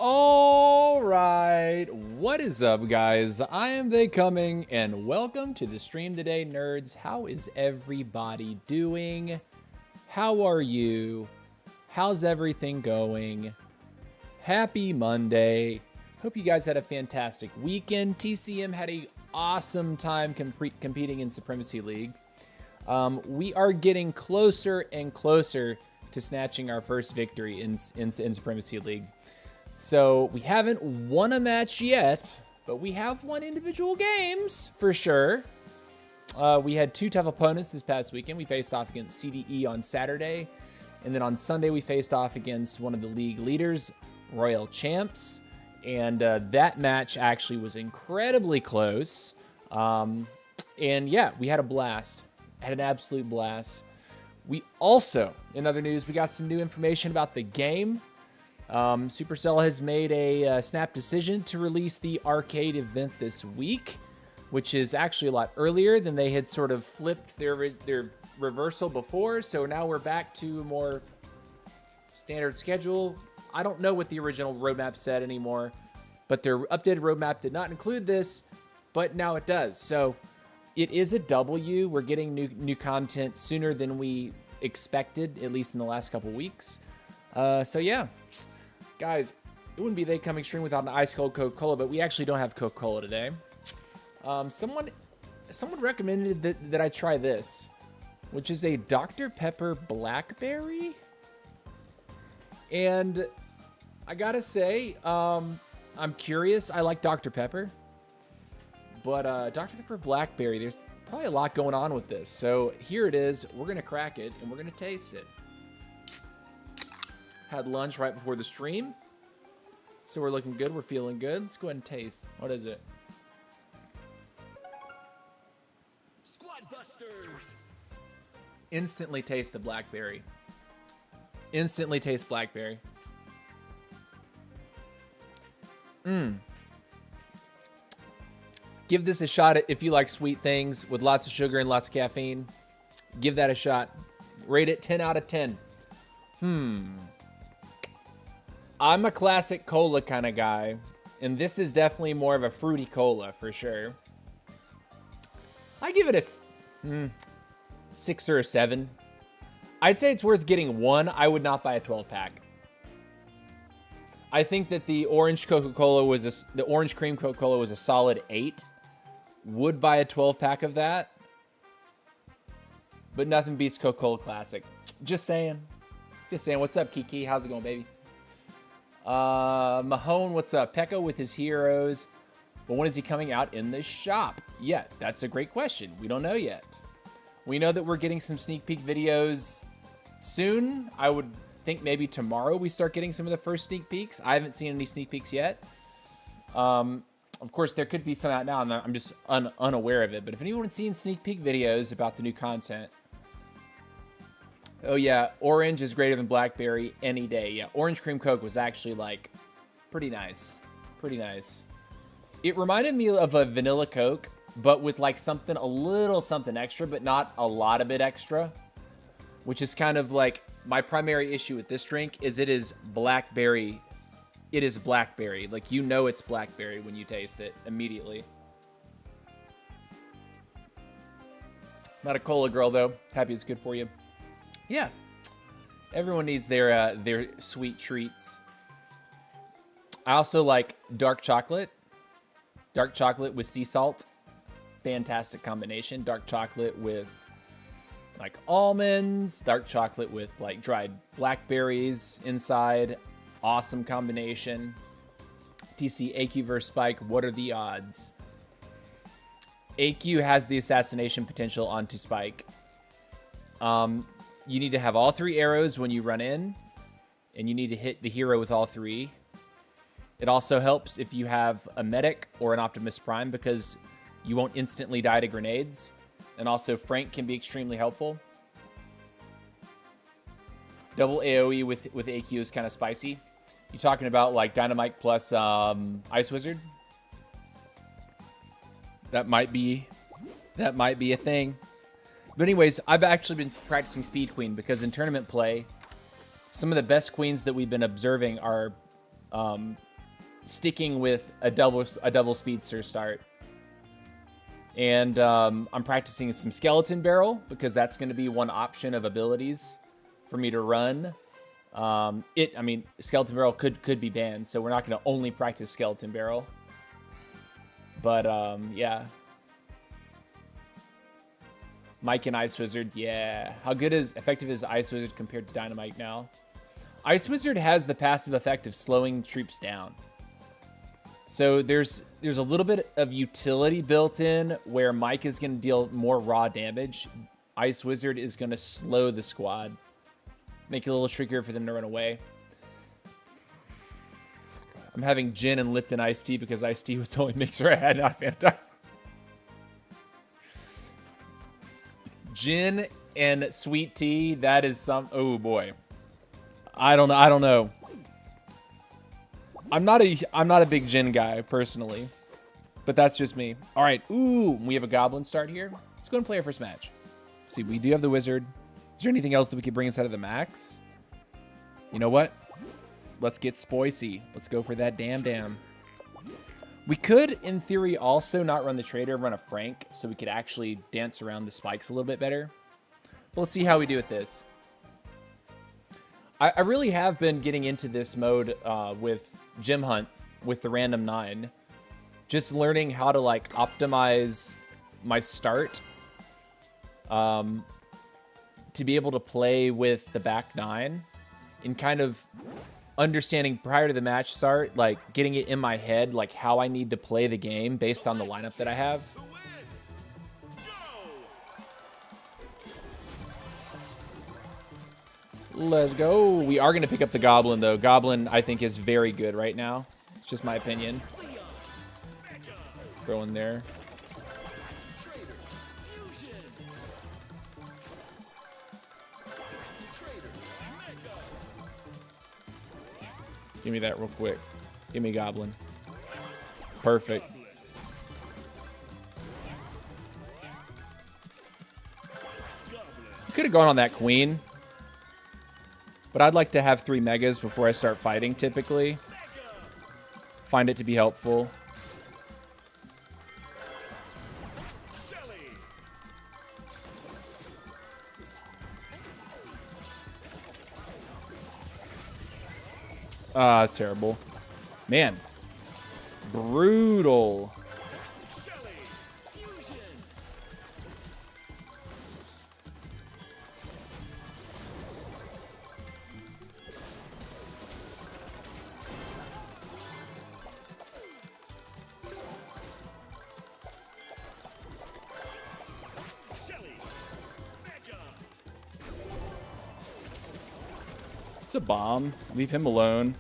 All right, what is up, guys? I am They Coming, and welcome to the stream today, nerds. How is everybody doing? How are you? How's everything going? Happy Monday. Hope you guys had a fantastic weekend. TCM had an awesome time competing in Supremacy League. We are getting closer and closer to snatching our first victory in Supremacy League. So we haven't won a match yet, but we have won individual games for sure. We had two tough opponents this past weekend. We faced off against CDE on Saturday, and then on Sunday we faced off against one of the league leaders, Royal Champs, and that match actually was incredibly close. And yeah, we had a blast. Had an absolute blast. We also, in other news, we got some new information about the game. Supercell has made a snap decision to release the arcade event this week, which is actually a lot earlier than they had sort of flipped their reversal before. So now we're back to a more standard schedule. I don't know what the original roadmap said anymore, but their updated roadmap did not include this, but now it does. So it is a W. We're getting new content sooner than we expected, at least in the last couple weeks. So yeah. Guys, it wouldn't be They Coming stream without an ice cold Coca-Cola, but we actually don't have Coca-Cola today. Someone recommended that I try this, which is a Dr. Pepper Blackberry. And I gotta say, I'm curious. I like Dr. Pepper, but Dr. Pepper Blackberry, there's probably a lot going on with this. So here it is. We're gonna crack it and we're gonna taste it. Had lunch right before the stream, so we're looking good. We're feeling good. Let's go ahead and taste. What is it? Squad Busters. Instantly taste the blackberry. Instantly taste blackberry. Give this a shot if you like sweet things with lots of sugar and lots of caffeine. Give that a shot. Rate it 10 out of 10. I'm a classic cola kind of guy, and this is definitely more of a fruity cola for sure. I give it a 6 or a 7. I'd say it's worth getting one. I would not buy a 12-pack. I think that the orange Coca-Cola was the orange cream Coca-Cola was a solid 8. Would buy a 12-pack of that, but nothing beats Coca-Cola Classic. Just saying. Just saying. What's up, Kiki? How's it going, baby? Mahone, what's up? P.E.K.K.A with his heroes, but when is he coming out in the shop? Yeah, that's a great question. We don't know yet. We know that we're getting some sneak peek videos soon. I would think maybe tomorrow we start getting some of the first sneak peeks. I haven't seen any sneak peeks yet. Of course, there could be some out now, and I'm just unaware of it. But if anyone's seen sneak peek videos about the new content, oh yeah, orange is greater than blackberry any day. Yeah, orange cream Coke was actually like pretty nice. Pretty nice. It reminded me of a vanilla Coke, but with like something, a little something extra, but not a lot of it extra. Which is kind of like my primary issue with this drink is it is blackberry. It is blackberry. Like, you know it's blackberry when you taste it immediately. Not a cola girl though. Happy it's good for you. Yeah, everyone needs their sweet treats. I also like dark chocolate. Dark chocolate with sea salt. Fantastic combination. Dark chocolate with like almonds. Dark chocolate with like dried blackberries inside. Awesome combination. TC AQ versus Spike. What are the odds? AQ has the assassination potential onto Spike. You need to have all 3 arrows when you run in, and you need to hit the hero with all 3. It also helps if you have a medic or an Optimus Prime because you won't instantly die to grenades. And also Frank can be extremely helpful. Double AoE with AQ is kind of spicy. You talking about like Dynamite plus Ice Wizard? That might be a thing. But anyways, I've actually been practicing Speed Queen because in tournament play, some of the best queens that we've been observing are sticking with a double speedster start. And I'm practicing some skeleton barrel because that's going to be one option of abilities for me to run. I mean, skeleton barrel could be banned, so we're not going to only practice skeleton barrel. But yeah. Mike and Ice Wizard, yeah. How effective is Ice Wizard compared to Dynamite now? Ice Wizard has the passive effect of slowing troops down. So there's a little bit of utility built in where Mike is going to deal more raw damage. Ice Wizard is going to slow the squad. Make it a little trickier for them to run away. I'm having gin and Lipton iced tea because iced tea was the only mixer I had, not Fanta. Gin and sweet tea, that is some... Oh, boy. I don't know. I'm not a big gin guy, personally. But that's just me. All right. Ooh, we have a goblin start here. Let's go and play our first match. See, we do have the wizard. Is there anything else that we could bring inside of the max? You know what? Let's get spicy. Let's go for that damn. We could, in theory, also not run the trader, run a Frank, so we could actually dance around the spikes a little bit better. But let's see how we do with this. I really have been getting into this mode with Gem Hunt with the random 9. Just learning how to like optimize my start to be able to play with the back 9 and kind of understanding prior to the match start, like getting it in my head, like how I need to play the game based on the lineup that I have. Let's go. We are going to pick up the Goblin, though. Goblin, I think, is very good right now. It's just my opinion. Throw in there. Give me that real quick. Give me Goblin. Perfect. You could have gone on that Queen. But I'd like to have 3 megas before I start fighting, typically. Find it to be helpful. Terrible. Man. Brutal. It's a bomb. Leave him alone.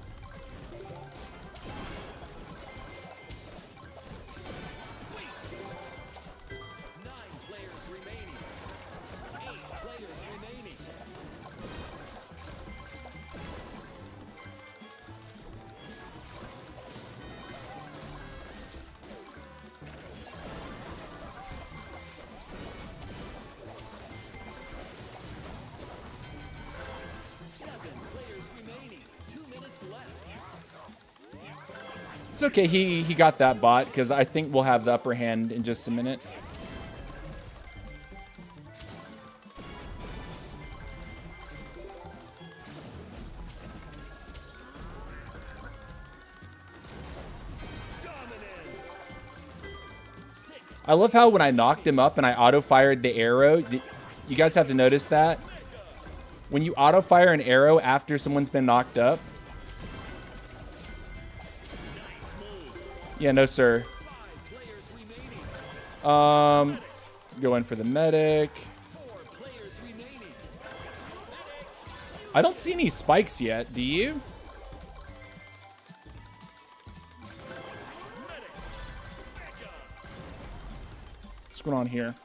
It's okay, he got that bot, because I think we'll have the upper hand in just a minute. I love how when I knocked him up and I auto-fired the arrow, you guys have to notice that. When you auto-fire an arrow after someone's been knocked up, yeah, no, sir. Go in for the medic. I don't see any spikes yet. Do you? What's going on here?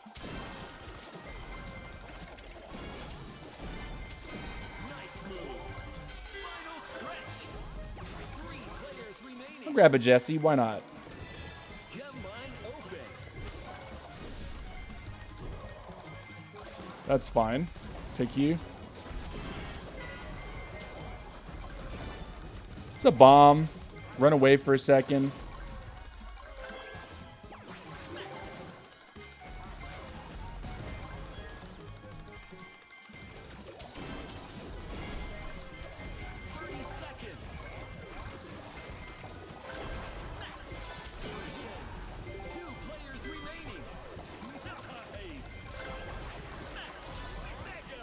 I'll grab a Jesse. Why not? That's fine. Take you. It's a bomb. Run away for a second.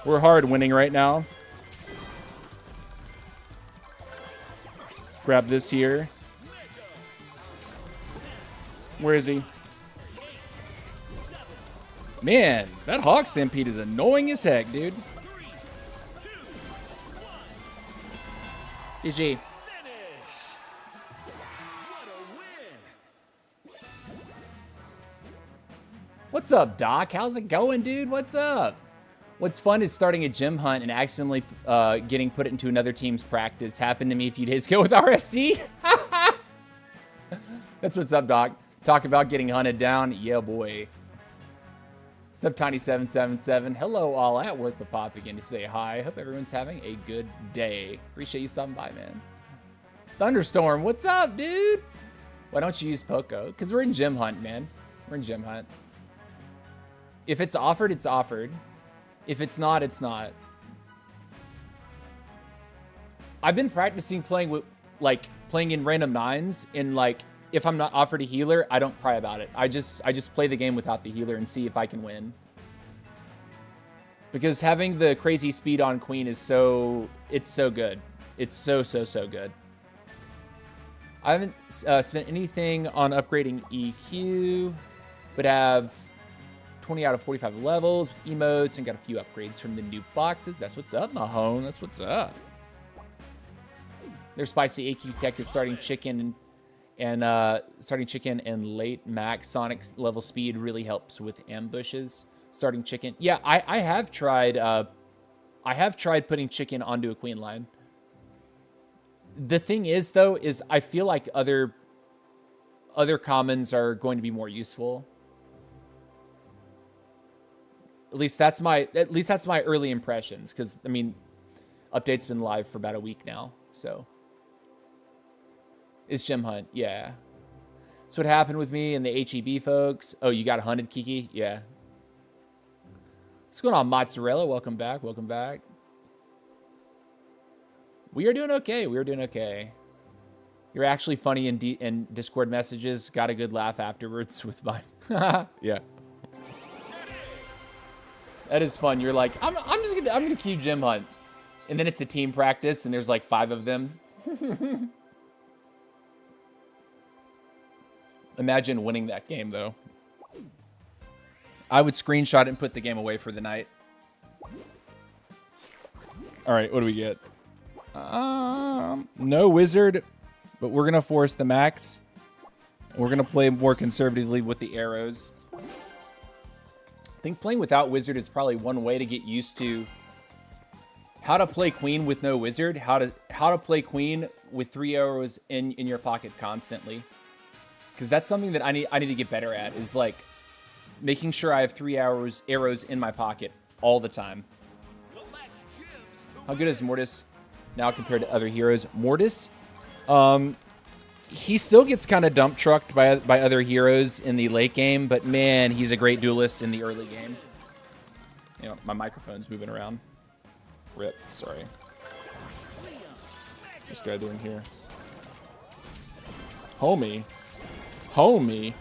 We're hard winning right now. Grab this here. Where is he? Man, that Hawk Stampede is annoying as heck, dude. GG. What's up, Doc? How's it going, dude? What's up? What's fun is starting a gem hunt and accidentally getting put into another team's practice. Happened to me a few days ago with RSD. That's what's up, Doc. Talk about getting hunted down. Yeah, boy. What's up, Tiny777? Hello, all at work, but pop again to say hi. Hope everyone's having a good day. Appreciate you stopping by, man. Thunderstorm, what's up, dude? Why don't you use Poco? Because we're in gem hunt, man. We're in gem hunt. If it's offered, it's offered. If it's not, it's not. I've been practicing playing with, like, playing in random nines, and like, if I'm not offered a healer, I don't cry about it. I just play the game without the healer and see if I can win. Because having the crazy speed on Queen is it's so good. It's so good. I haven't spent anything on upgrading EQ, but have 20 out of 45 levels with emotes and got a few upgrades from the new boxes. That's what's up, Mahone. That's what's up. Their spicy AQ tech is starting chicken and late max Sonic level speed really helps with ambushes. Starting chicken. Yeah, I have tried putting chicken onto a queen line. The thing is though, is I feel like other commons are going to be more useful. At least that's my early impressions, because I mean, update's been live for about a week now, so. It's gem hunt, yeah. That's what happened with me and the HEB folks. Oh, you got hunted, Kiki? Yeah. What's going on, Mozzarella? Welcome back, welcome back. We are doing okay, we are doing okay. You're actually funny in Discord messages. Got a good laugh afterwards with mine. Yeah. That is fun. You're like, I'm gonna keep gem hunt, and then it's a team practice, and there's like 5 of them. Imagine winning that game though. I would screenshot it and put the game away for the night. All right, what do we get? No wizard, but we're gonna force the max. We're gonna play more conservatively with the arrows. I think playing without wizard is probably one way to get used to how to play queen with no wizard, how to play queen with 3 arrows in your pocket constantly. Because that's something that I need to get better at, is like making sure I have 3 arrows in my pocket all the time. How good is Mortis now compared to other heroes? Mortis, he still gets kind of dump trucked by other heroes in the late game, but man, he's a great duelist in the early game. You know, my microphone's moving around. Rip, sorry. What's this guy doing here? Homie. Homie?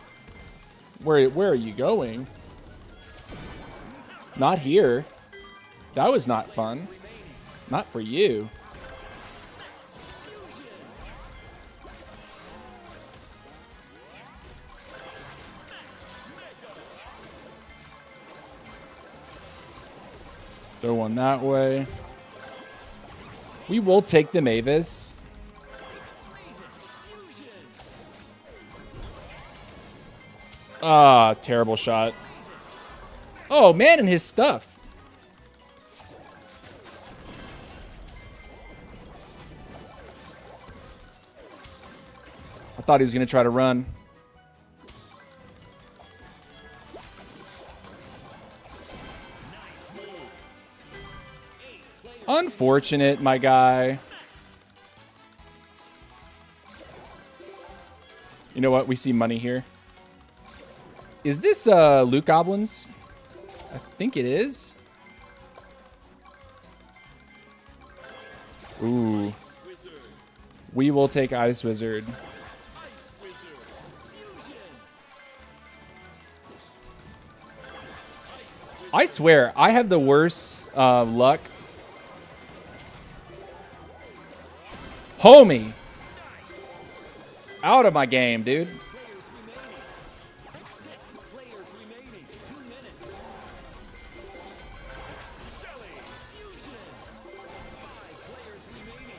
Where are you going? Not here. That was not fun. Not for you. Throw one that way. We will take the Mavis. Ah, terrible shot. Oh, man, and his stuff. I thought he was going to try to run. Unfortunate, my guy. know what? We see money here. Is this loot goblins? I think it is. Ooh. We will take Ice Wizard. I swear, I have the worst luck. Homie! Out of my game, dude.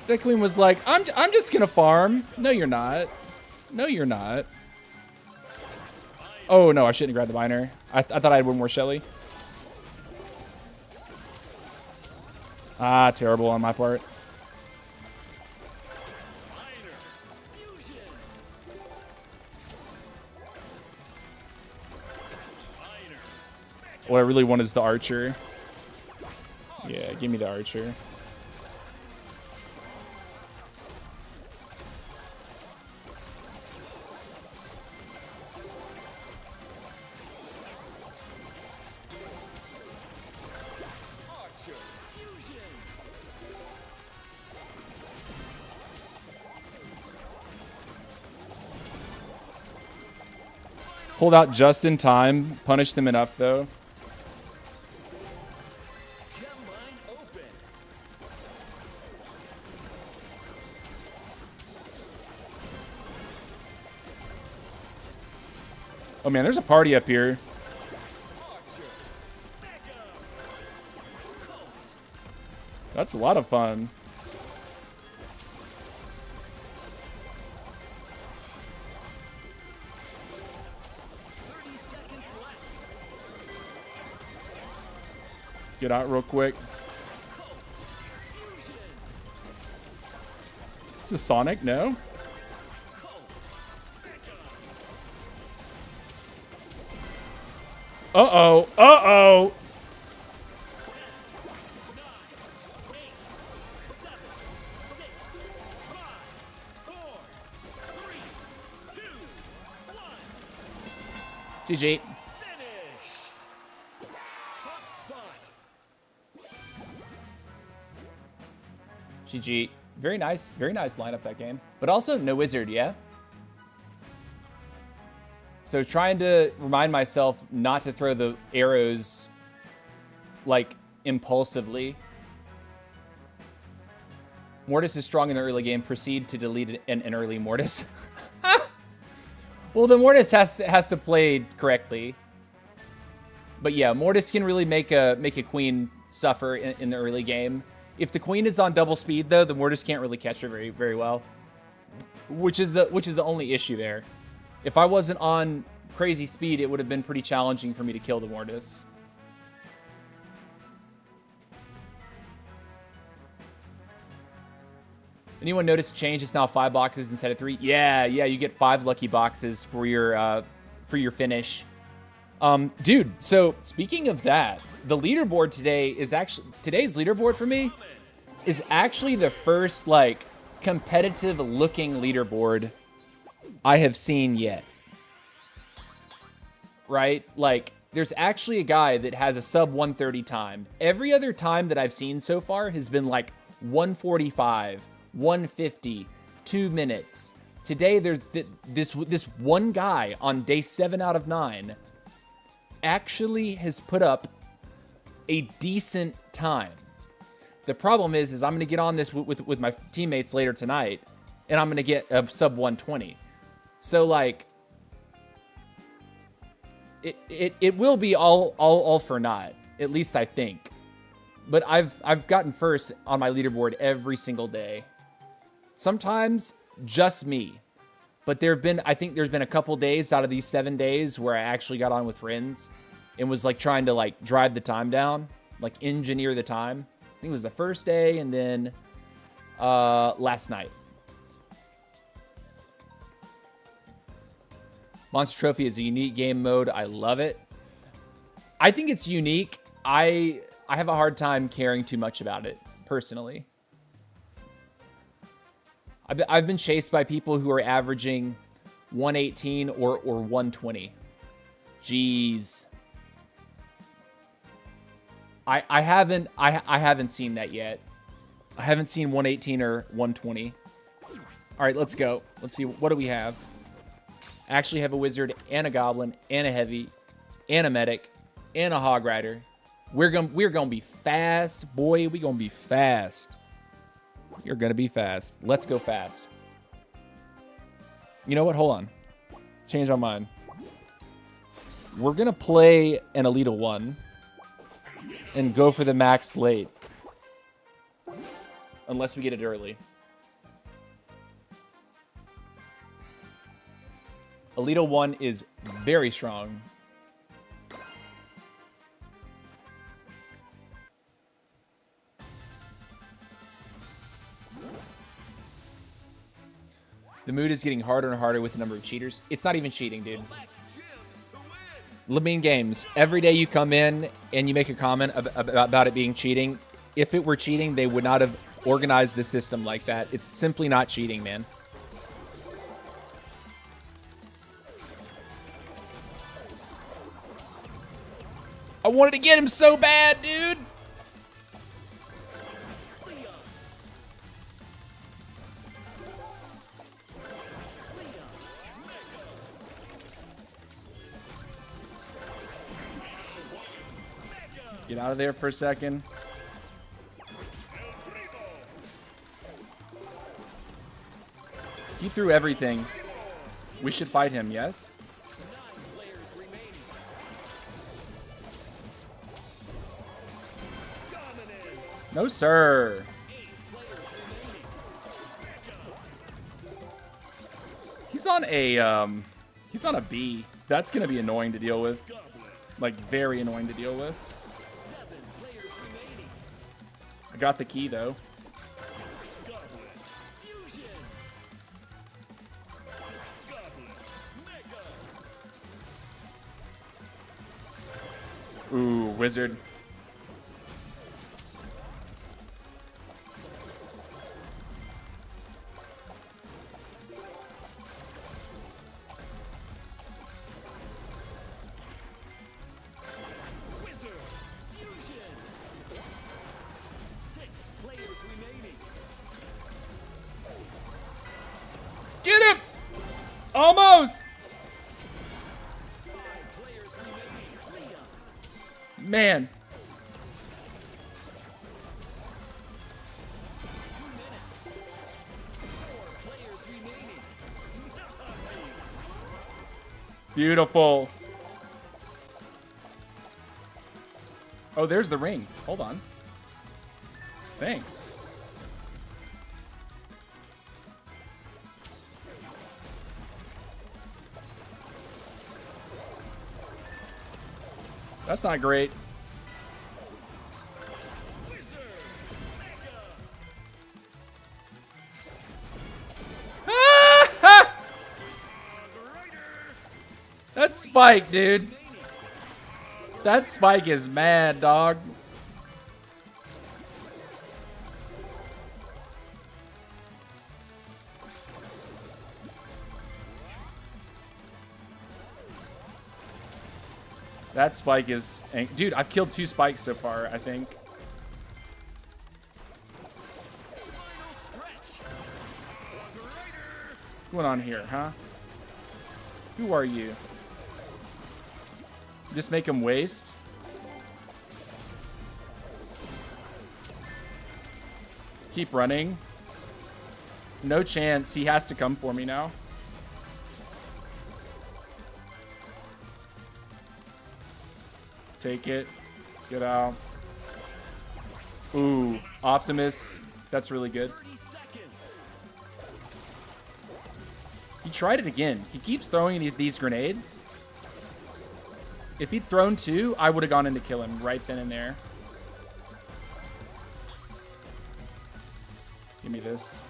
That queen was like, I'm just gonna farm. No, you're not. No, you're not. Oh, no, I shouldn't have grabbed the miner. I thought I had one more Shelly. Ah, terrible on my part. What I really want is the archer. Yeah, give me the archer. Pulled out just in time. Punished them enough, though. Oh, man, there's a party up here. That's a lot of fun. Get out real quick. Is this Sonic? No. Uh-oh. Uh-oh. GG. GG. Very nice lineup that game. But also no wizard, yeah? So trying to remind myself not to throw the arrows, like, impulsively. Mortis is strong in the early game. Proceed to delete an early Mortis. Well, the Mortis has to play correctly. But yeah, Mortis can really make a queen suffer in the early game. If the queen is on double speed, though, the Mortis can't really catch her very well. Which is the only issue there. If I wasn't on crazy speed, it would have been pretty challenging for me to kill the Mortis. Anyone notice a change? It's now 5 boxes instead of 3. Yeah, you get 5 lucky boxes for your finish. Dude, so speaking of that, the leaderboard today is today's leaderboard for me is actually the first like competitive looking leaderboard I have seen yet. Right? Like there's actually a guy that has a sub 130 time. Every other time that I've seen so far has been like 145, 150, 2 minutes. Today there's this one guy on day 7 out of 9 actually has put up a decent time. The problem is I'm going to get on this with my teammates later tonight, and I'm going to get a sub 120. So like, it will be all for naught, at least I think. But I've gotten first on my leaderboard every single day. Sometimes just me, but I think there's been a couple days out of these 7 days where I actually got on with friends and was like trying to like drive the time down, like engineer the time. I think it was the first day and then last night. Monster Trophy is a unique game mode. I love it. I think it's unique. I have a hard time caring too much about it, personally. I've been chased by people who are averaging 118 or 120. Jeez. I haven't seen that yet. I haven't seen 118 or 120. All right, let's go. Let's see, what do we have? I actually have a wizard and a goblin and a heavy and a medic and a hog rider. We're gonna be fast, boy. We're gonna be fast. You're gonna be fast. Let's go fast. You know what? Hold on. Change my mind. We're gonna play an Elite 1 and go for the max late. Unless we get it early. Elite 1 is very strong. The mood is getting harder and harder with the number of cheaters. It's not even cheating, dude. Lamine Games, every day you come in and you make a comment about it being cheating. If it were cheating, they would not have organized the system like that. It's simply not cheating, man. I wanted to get him so bad, dude. Get out of there for a second. He threw everything. We should fight him, yes? No, sir. He's on a B. That's gonna be annoying to deal with. Like, very annoying to deal with. I got the key, though. Ooh, wizard. Get him! Almost! Man. Beautiful. Oh, there's the ring. Hold on. Thanks. That's not great. That spike, dude. That spike is mad, dog. That spike is... Dude, I've killed 2 spikes so far, I think. What's going on here, huh? Who are you? Just make him waste? Keep running. No chance. He has to come for me now. Take it. Get out. Ooh, Optimus. That's really good. He tried it again. He keeps throwing these grenades. If he'd thrown 2, I would have gone in to kill him right then and there. Give me this.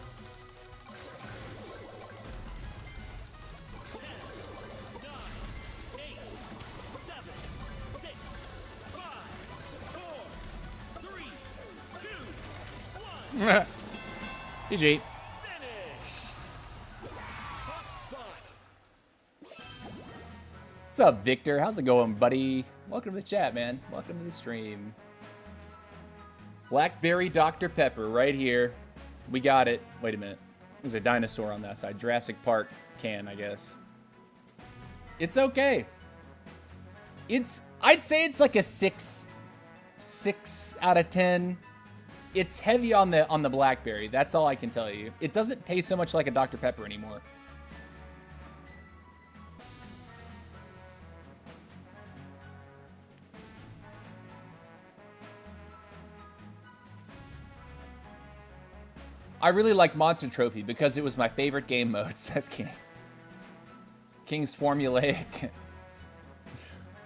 GG. What's up, Victor? How's it going, buddy? Welcome to the chat, man. Welcome to the stream. Blackberry Dr. Pepper right here. We got it. Wait a minute. There's a dinosaur on that side. Jurassic Park can, I guess. It's okay. I'd say it's like a 6 out of 10. It's heavy on the blackberry. That's all I can tell you. It doesn't taste so much like a Dr. Pepper anymore. I really like Monster Trophy because it was my favorite game mode, says King. King's formulaic.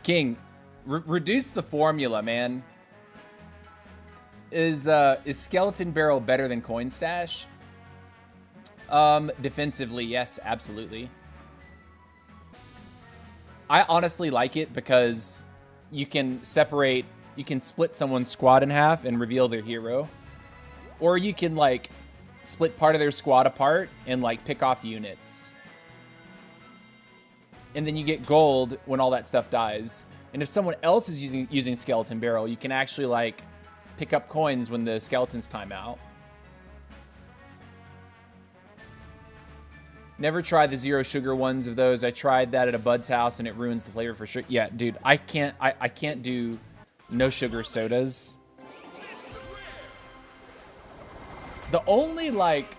King, reduce the formula, man. Is Skeleton Barrel better than Coin Stash? Defensively, yes, absolutely. I honestly like it because you can split someone's squad in half and reveal their hero. Or you can, like, split part of their squad apart and, like, pick off units. And then you get gold when all that stuff dies. And if someone else is using Skeleton Barrel, you can actually, like, pick up coins when the skeletons time out. Never tried the zero sugar ones of those. I tried that at a bud's house and it ruins the flavor for sure. Yeah, dude, I can't do no sugar sodas. The only, like,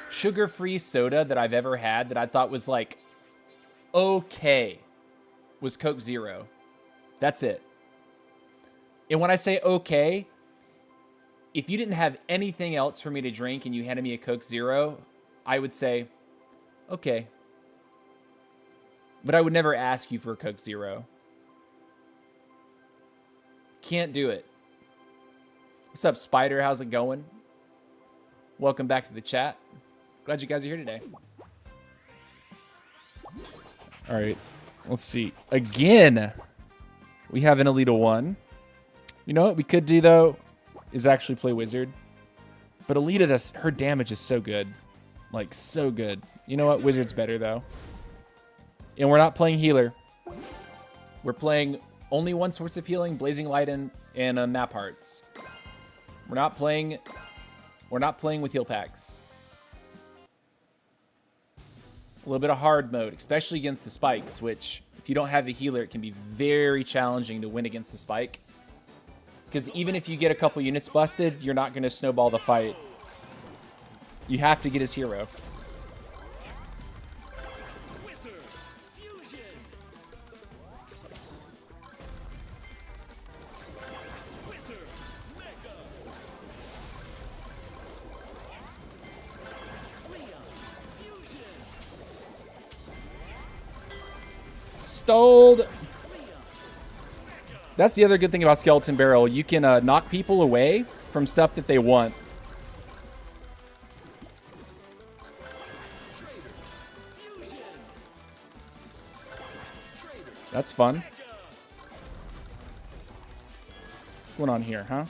sugar-free soda that I've ever had that I thought was, like, okay was Coke Zero. That's it. And when I say okay, if you didn't have anything else for me to drink and you handed me a Coke Zero, I would say, okay. But I would never ask you for a Coke Zero. Can't do it. What's up, Spider? How's it going? Welcome back to the chat. Glad you guys are here today. All right, let's see. Again, we have an Elite 1. You know what we could do, though, is actually play Wizard. But Alita does, her damage is so good. Like, so good. You know what? Wizard's better, though. And we're not playing Healer. We're playing only one source of healing, Blazing Light and Map Hearts. We're not playing with heal packs. A little bit of hard mode, especially against the spikes, which, if you don't have a healer, it can be very challenging to win against the spike. Because even if you get a couple units busted, you're not going to snowball the fight. You have to get his hero. Stoled. That's the other good thing about Skeleton Barrel. You can knock people away from stuff that they want. That's fun. What's going on here, huh?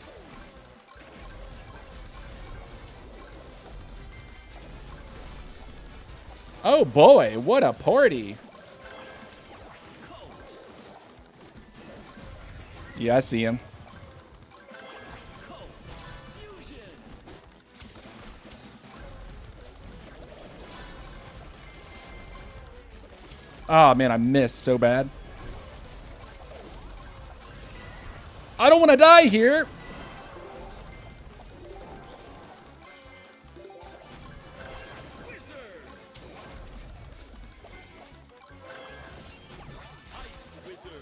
Oh boy, what a party. Yeah, I see him. Oh, man, I missed so bad. I don't want to die here.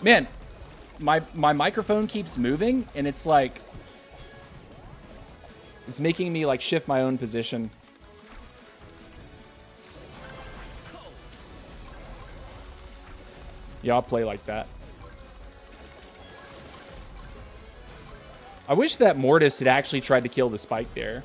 Man, my microphone keeps moving, and it's like... It's making me, like, shift my own position. Yeah, I'll play like that. I wish that Mortis had actually tried to kill the spike there.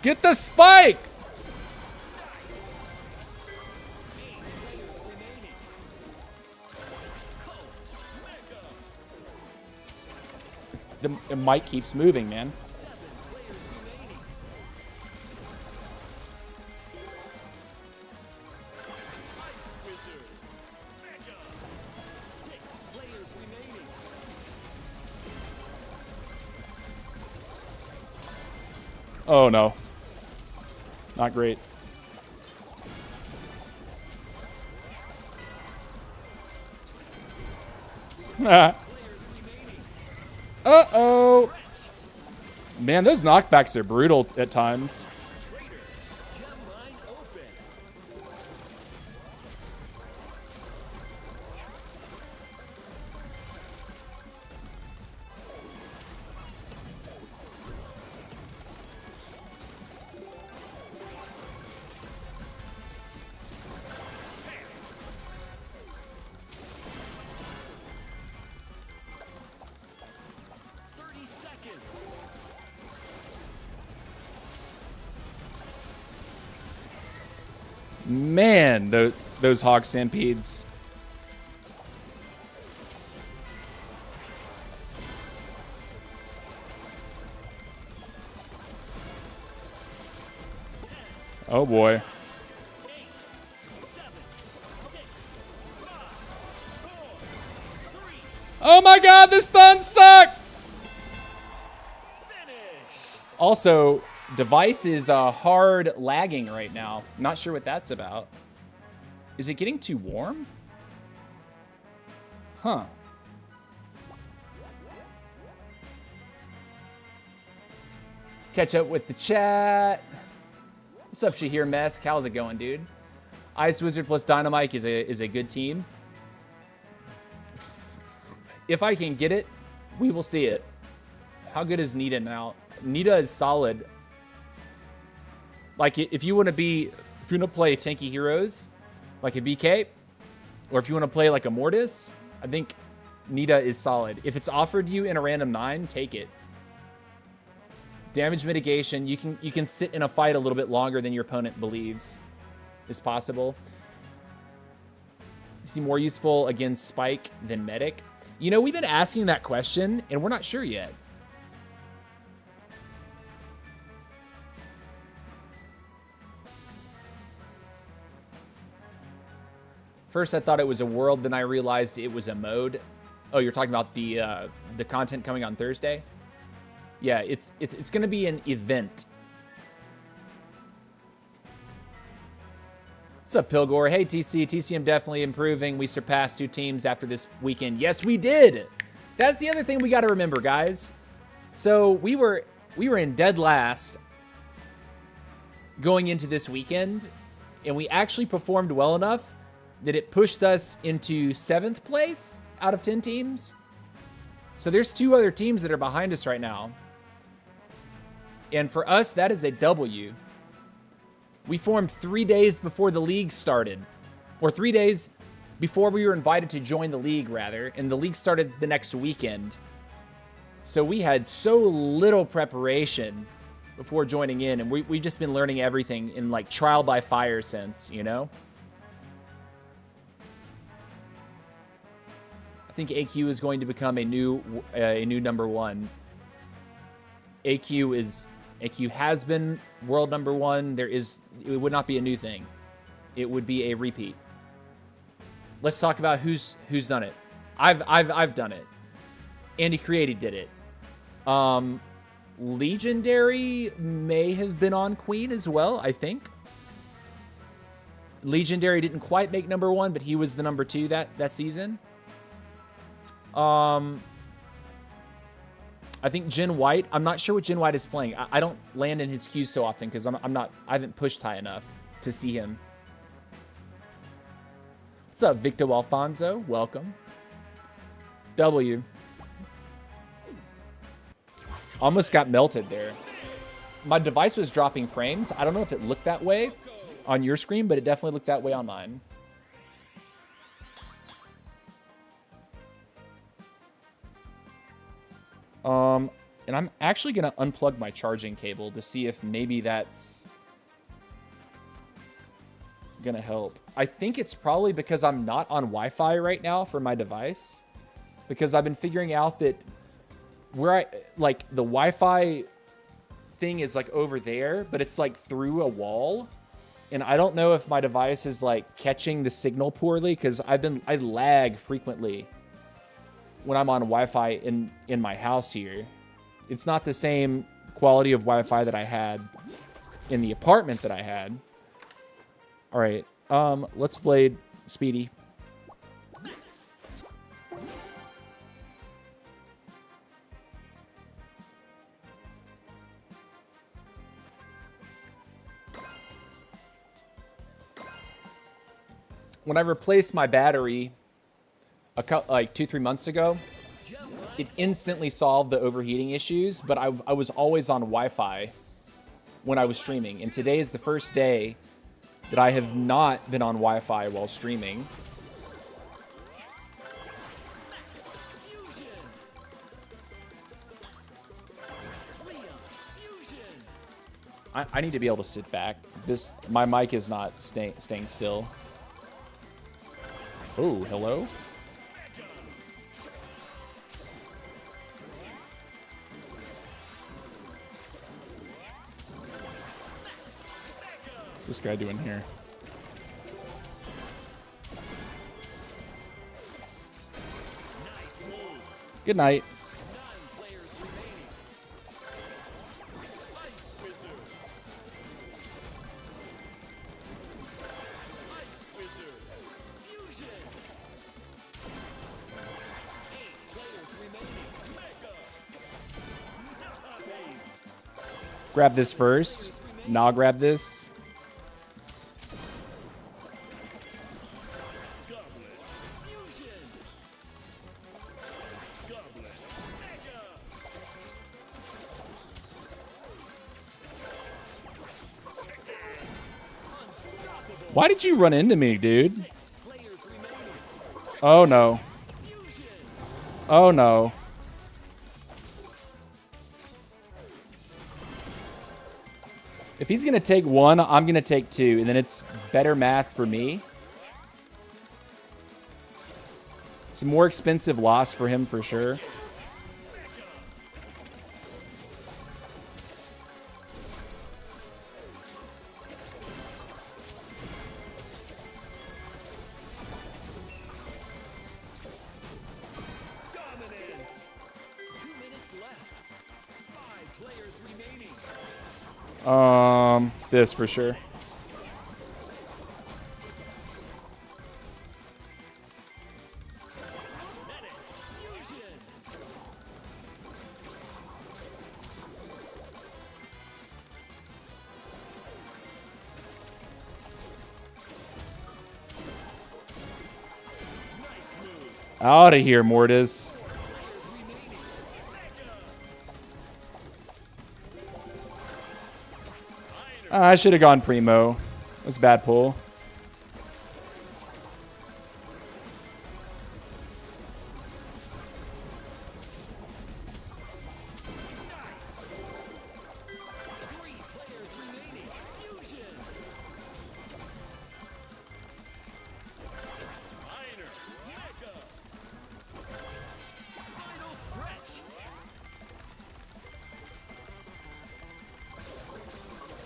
Get the spike! The mic keeps moving, man. Oh no. Not great. Uh-oh. Man, those knockbacks are brutal at times. Man, those hog stampedes. Oh boy. Oh my god, the stuns suck! Also, device is hard lagging right now. Not sure what that's about. Is it getting too warm? Huh. Catch up with the chat. What's up, Shahir Mesk? How's it going, dude? Ice Wizard plus Dynamite is a good team. If I can get it, we will see it. How good is Nita now? Nita is solid. Like, if you want to play tanky heroes, like a P.E.K.K.A, or if you want to play like a Mortis, I think Nita is solid. If it's offered you in a random 9, take it. Damage mitigation, you can sit in a fight a little bit longer than your opponent believes is possible. Is he more useful against Spike than Medic? You know, we've been asking that question, and we're not sure yet. First, I thought it was a world, then I realized it was a mode. Oh, you're talking about the content coming on Thursday? Yeah, it's going to be an event. What's up, Pilgor? Hey, TC. TCM definitely improving. We surpassed 2 teams after this weekend. Yes, we did. That's the other thing we got to remember, guys. So we were in dead last going into this weekend, and we actually performed well enough that it pushed us into 7th place out of 10 teams. So there's 2 other teams that are behind us right now. And for us, that is a W. We formed 3 days before the league started. Or 3 days before we were invited to join the league, rather. And the league started the next weekend. So we had so little preparation before joining in. And we've just been learning everything in like trial by fire since, you know? I think AQ is going to become a new number 1. AQ has been world number 1. It would not be a new thing. It would be a repeat. Let's talk about who's done it. I've done it. Andy Created did it. Legendary may have been on Queen as well, I think. Legendary didn't quite make number 1, but he was the number 2 that season. I think Jen White. I'm not sure what Jen White is playing. I don't land in his queues so often because I haven't pushed high enough to see him. What's up, Victor Alfonso? Welcome. W. Almost got melted there. My device was dropping frames. I don't know if it looked that way on your screen, but it definitely looked that way on mine. And I'm actually going to unplug my charging cable to see if maybe that's going to help. I think it's probably because I'm not on Wi-Fi right now for my device. Because I've been figuring out that where I, like, the Wi-Fi thing is, like, over there, but it's, like, through a wall. And I don't know if my device is, like, catching the signal poorly, because I lag frequently when I'm on Wi-Fi in my house here. It's not the same quality of Wi-Fi that I had in the apartment that I had. All right, let's play Speedy. When I replaced my battery like 2-3 months ago, it instantly solved the overheating issues, but I was always on Wi-Fi when I was streaming. And today is the first day that I have not been on Wi-Fi while streaming. I need to be able to sit back. My mic is not staying still. Oh, hello? What's this guy doing here? Good night. Grab this first. Nah, grab this. Why did you run into me, dude? Oh, no. Oh, no. If he's going to take one, I'm going to take two, and then it's better math for me. It's a more expensive loss for him for sure. This for sure. Out of here, Mortis. I should have gone Primo. That's a bad pull.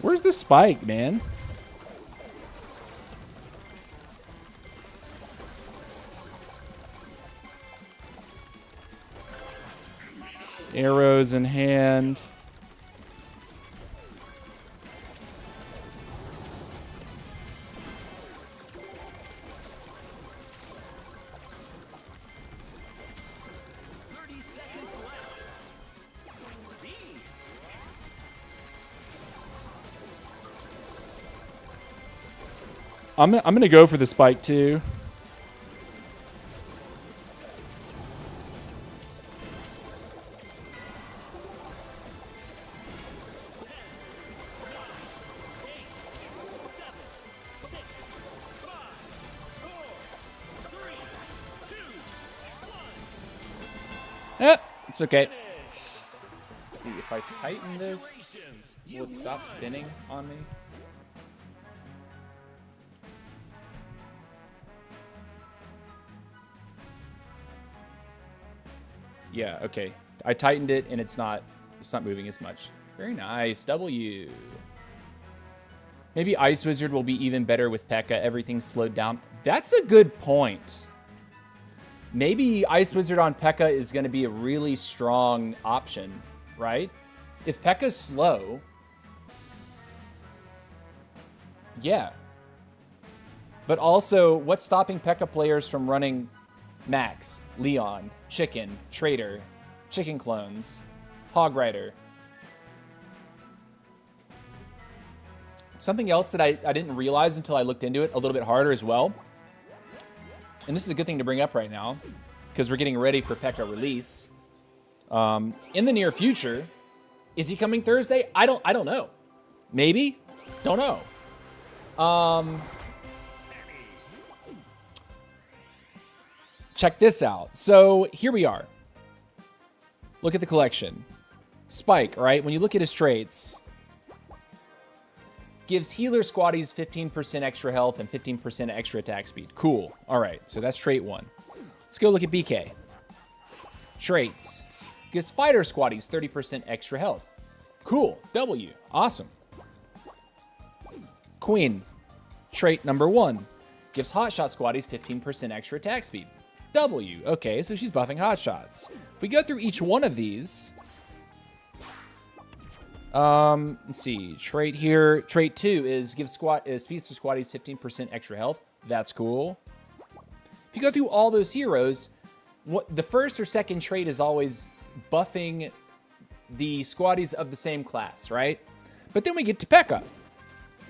Where's the spike, man? Arrows in hand. I'm gonna go for the spike too. Yep, it's okay. if I tighten this, will it stop spinning on me? Yeah, okay. I tightened it and it's not moving as much. Very nice. W. Maybe Ice Wizard will be even better with P.E.K.K.A. Everything's slowed down. That's a good point. Maybe Ice Wizard on P.E.K.K.A. is going to be a really strong option, right? If P.E.K.K.A.'s slow, yeah. But also, what's stopping P.E.K.K.A. players from running Max, Leon, Chicken, Trader, Chicken Clones, Hog Rider? Something else that I didn't realize until I looked into it a little bit harder as well. And this is a good thing to bring up right now, because we're getting ready for P.E.K.K.A. release. In the near future, is he coming Thursday? I don't know. Maybe? Don't know. Check this out. So here we are. Look at the collection. Spike, right? When you look at his traits, gives healer squaddies 15% extra health and 15% extra attack speed. Cool. All right, so that's trait 1. Let's go look at BK. Traits. Gives fighter squaddies 30% extra health. Cool. W. Awesome. Queen. Trait number 1. Gives hotshot squaddies 15% extra attack speed. W. Okay, so she's buffing hotshots. If we go through each one of these... let's see. Trait here. Trait 2 is gives speedster squaddies 15% extra health. That's cool. If you go through all those heroes, the first or second trait is always buffing the squaddies of the same class, right? But then we get to P.E.K.K.A.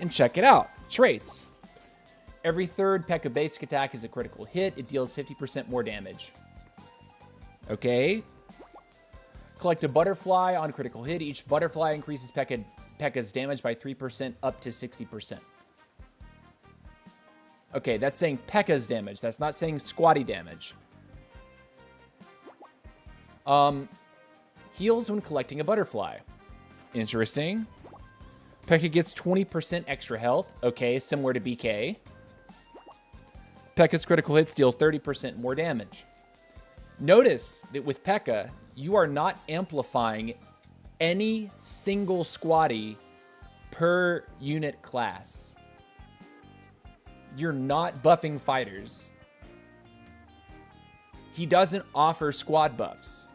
And check it out. Traits. Every third P.E.K.K.A. basic attack is a critical hit. It deals 50% more damage. Okay. Collect a butterfly on critical hit. Each butterfly increases P.E.K.K.A.'s damage by 3% up to 60%. Okay, that's saying P.E.K.K.A.'s damage. That's not saying squatty damage. Heals when collecting a butterfly. Interesting. P.E.K.K.A. gets 20% extra health. Okay, similar to BK. P.E.K.K.A.'s critical hits deal 30% more damage. Notice that with P.E.K.K.A., you are not amplifying any single squatty per unit class. You're not buffing fighters. He doesn't offer squad buffs,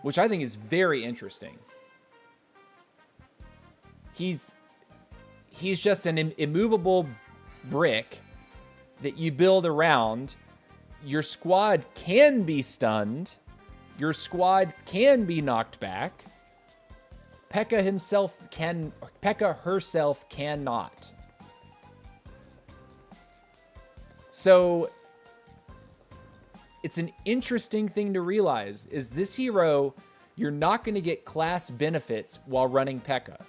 which I think is very interesting. He's just an immovable brick that you build around. Your squad can be stunned. Your squad can be knocked back. P.E.K.K.A. herself cannot. So it's an interesting thing to realize is this hero, you're not going to get class benefits while running P.E.K.K.A.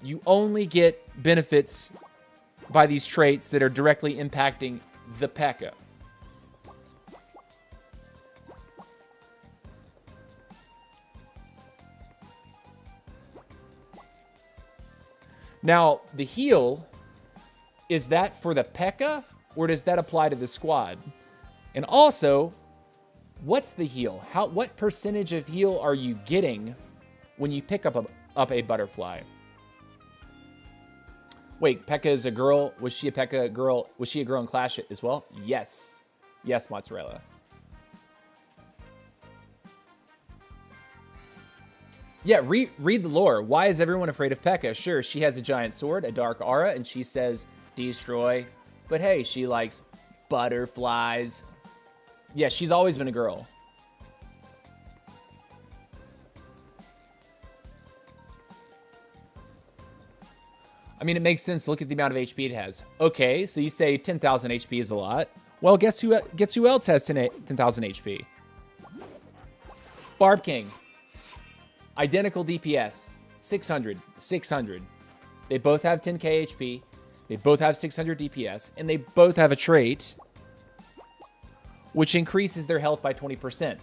You only get benefits by these traits that are directly impacting the P.E.K.K.A. Now, the heal, is that for the P.E.K.K.A. or does that apply to the squad? And also, what's the heal? What percentage of heal are you getting when you pick up a butterfly? Wait, P.E.K.K.A. is a girl. Was she a P.E.K.K.A. girl? Was she a girl in Clash as well? Yes. Yes, Mozzarella. Yeah, read the lore. Why is everyone afraid of P.E.K.K.A.? Sure, she has a giant sword, a dark aura, and she says, destroy. But hey, she likes butterflies. Yeah, she's always been a girl. I mean, it makes sense. Look at the amount of HP it has. Okay, so you say 10,000 HP is a lot. Well, guess who else has 10,000 HP? Barb King. Identical DPS. 600. 600. They both have 10k HP. They both have 600 DPS. And they both have a trait which increases their health by 20%.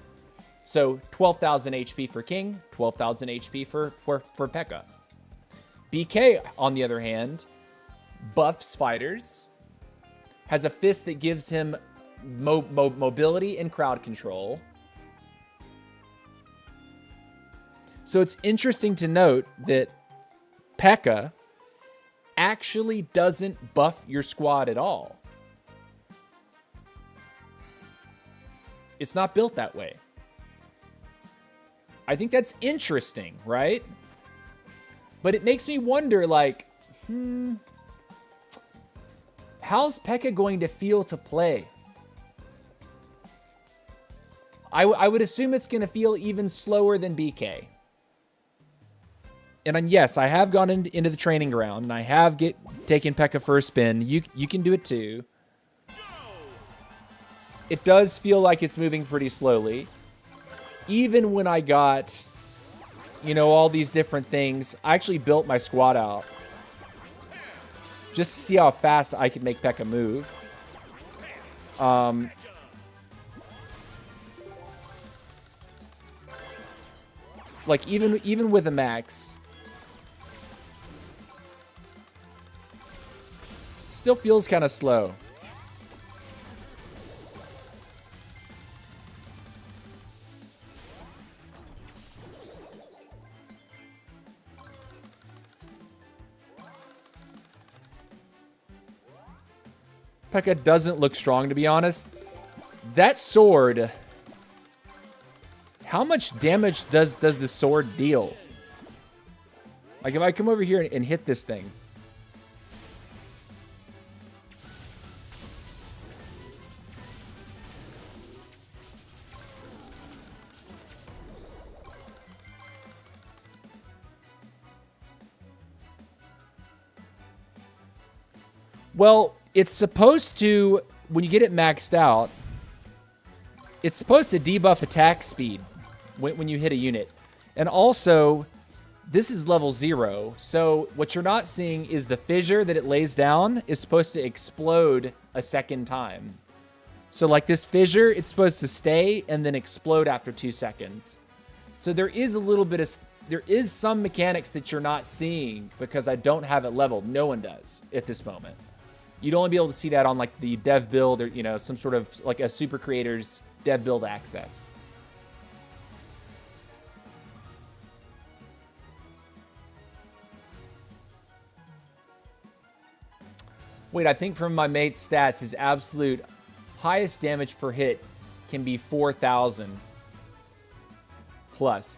So 12,000 HP for King, 12,000 HP for P.E.K.K.A. B.K., on the other hand, buffs fighters, has a fist that gives him mobility and crowd control. So it's interesting to note that P.E.K.K.A. actually doesn't buff your squad at all. It's not built that way. I think that's interesting, right? But it makes me wonder, like, how's P.E.K.K.A. going to feel to play? I would assume it's going to feel even slower than B.K. And yes, I have gone into the training ground, and I have taken P.E.K.K.A. for a spin. You can do it too. It does feel like it's moving pretty slowly. Even when I got, you know, all these different things, I actually built my squad out just to see how fast I could make P.E.K.K.A. move. Like even with a max, still feels kind of slow. P.E.K.K.A. doesn't look strong, to be honest. That sword, how much damage does the sword deal? Like, if I come over here and hit this thing. Well, it's supposed to, when you get it maxed out, it's supposed to debuff attack speed when you hit a unit. And also, this is level 0, so what you're not seeing is the fissure that it lays down is supposed to explode a second time. So like this fissure, it's supposed to stay and then explode after 2 seconds. So there is a little bit of, there is some mechanics that you're not seeing because I don't have it leveled. No one does at this moment. You'd only be able to see that on like the dev build or, you know, some sort of like a super creator's dev build access. Wait, I think from my mate's stats, his absolute highest damage per hit can be 4,000 plus.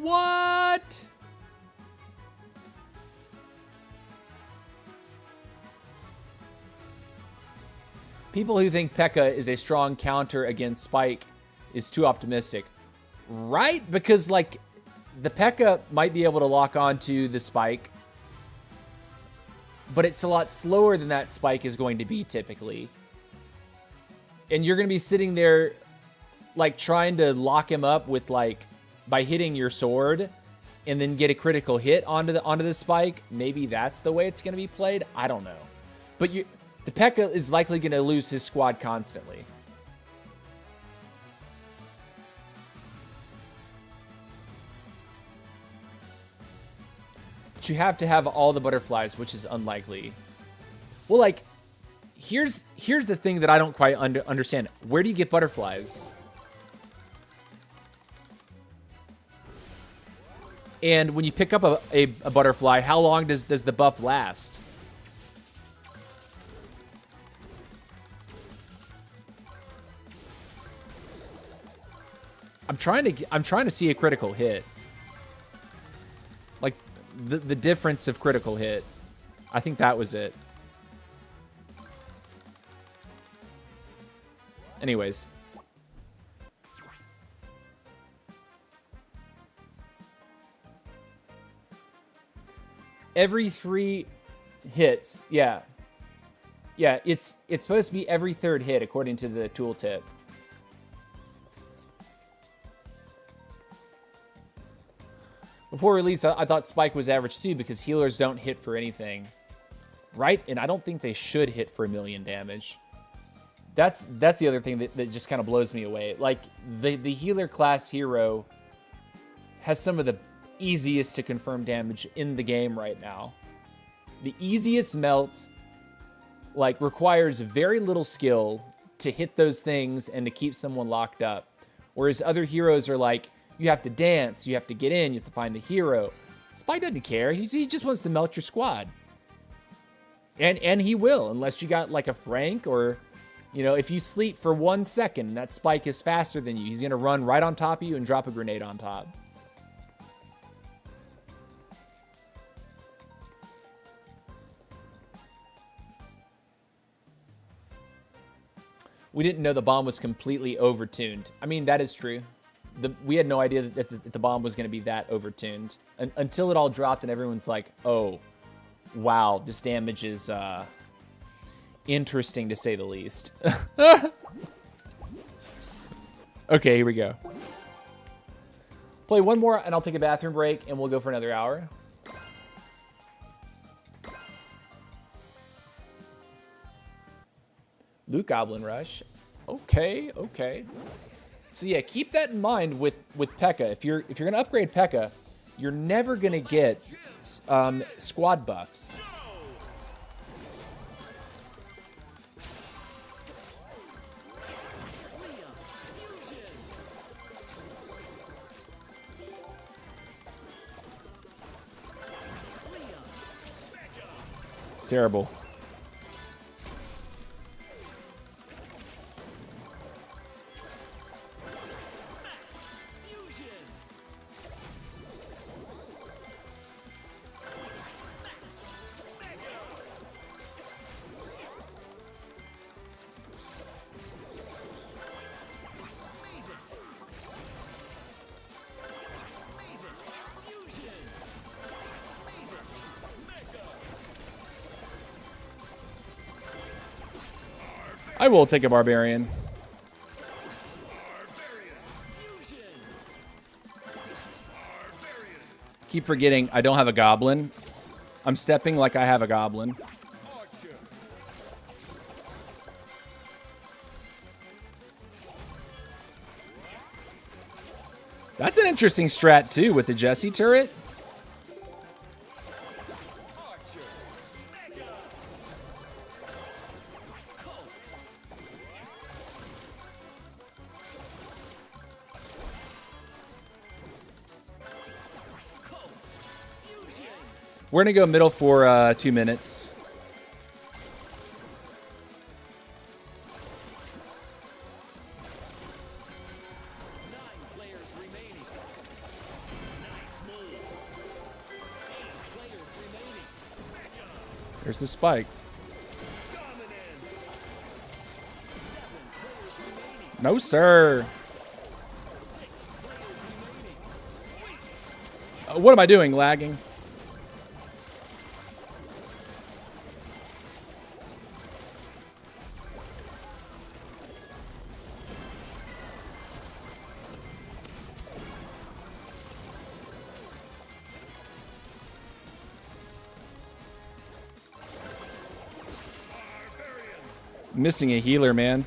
What? People who think P.E.K.K.A. is a strong counter against Spike is too optimistic. Right? Because, like, the P.E.K.K.A. might be able to lock onto the Spike, but it's a lot slower than that Spike is going to be typically. And you're going to be sitting there, like, trying to lock him up with, like, by hitting your sword and then get a critical hit onto the Spike. Maybe that's the way it's going to be played. I don't know. But the P.E.K.K.A. is likely going to lose his squad constantly. But you have to have all the butterflies, which is unlikely. Well, like, here's the thing that I don't quite understand. Where do you get butterflies? And when you pick up a butterfly, how long does the buff last? I'm trying to see a critical hit. Like the difference of critical hit. I think that was it. Anyways. Every 3 hits, yeah. Yeah, it's supposed to be every 3rd hit according to the tooltip. Before release, I thought Spike was average too because healers don't hit for anything. Right? And I don't think they should hit for 1,000,000 damage. That's the other thing that just kind of blows me away. Like, the healer class hero has some of the easiest to confirm damage in the game right now. The easiest melt, like, requires very little skill to hit those things and to keep someone locked up. Whereas other heroes are like, you have to dance, you have to get in, you have to find the hero. Spike doesn't care. He just wants to melt your squad. And he will, unless you got like a Frank, or, you know, if you sleep for 1 second, that Spike is faster than you. He's going to run right on top of you and drop a grenade on top. We didn't know the bomb was completely overtuned. I mean, that is true. We had no idea that the bomb was going to be that overtuned until it all dropped and everyone's like, oh, wow, this damage is interesting to say the least. Okay, here we go. Play one more and I'll take a bathroom break and we'll go for another hour. Loot Goblin Rush. Okay, okay. So yeah, keep that in mind with P.E.K.K.A. If you're gonna upgrade P.E.K.K.A, you're never gonna get squad buffs. Terrible. I will take a Barbarian. Keep forgetting I don't have a Goblin. I'm stepping like I have a Goblin. That's an interesting strat too with the Jesse turret. We're going to go middle for 2 minutes. There's the spike. No, sir. What am I doing? Lagging? Missing a healer, man.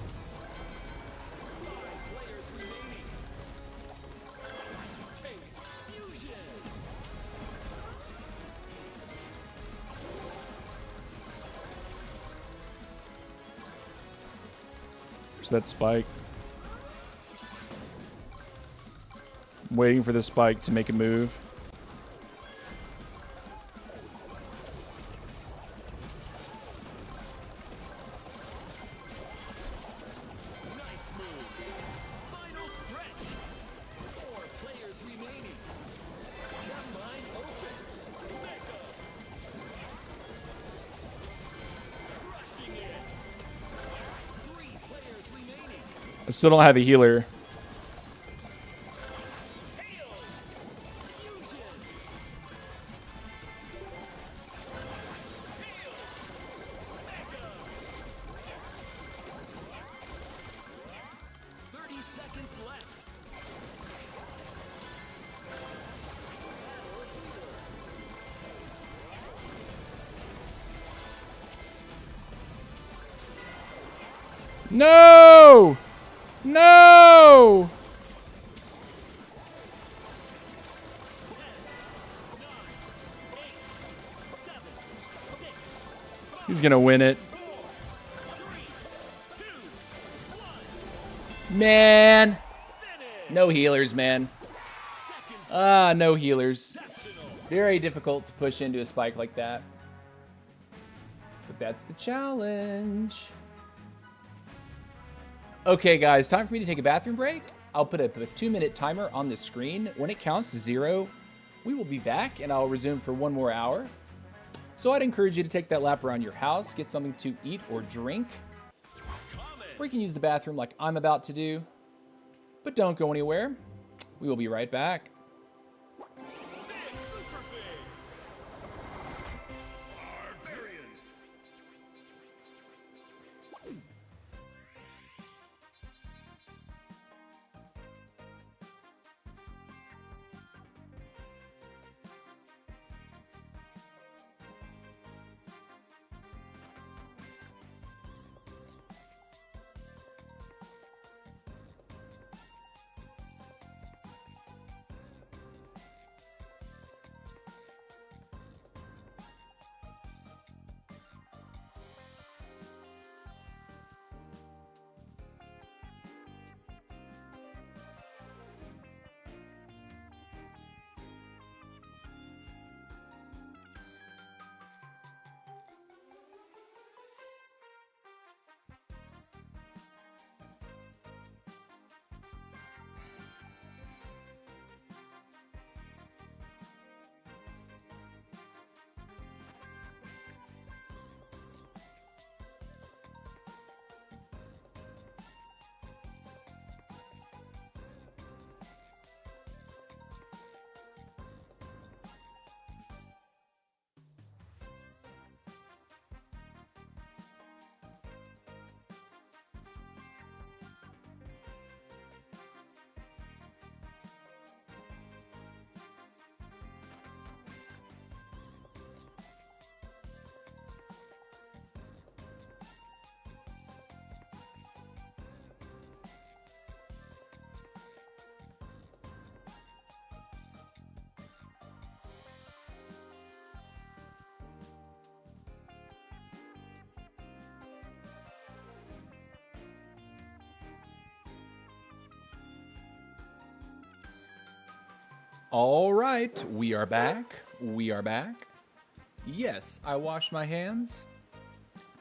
There's that spike. I'm waiting for the spike to make a move. I still don't have a healer. No! No! He's gonna win it. Man. No healers, man. No healers. Very difficult to push into a spike like that. But that's the challenge. Okay, guys, time for me to take a bathroom break. I'll put a 2-minute timer on the screen. When it counts to 0, we will be back, and I'll resume for 1 more hour. So I'd encourage you to take that lap around your house, get something to eat or drink. Or you can use the bathroom like I'm about to do. But don't go anywhere. We will be right back. All right, we are back. We are back. Yes, I washed my hands,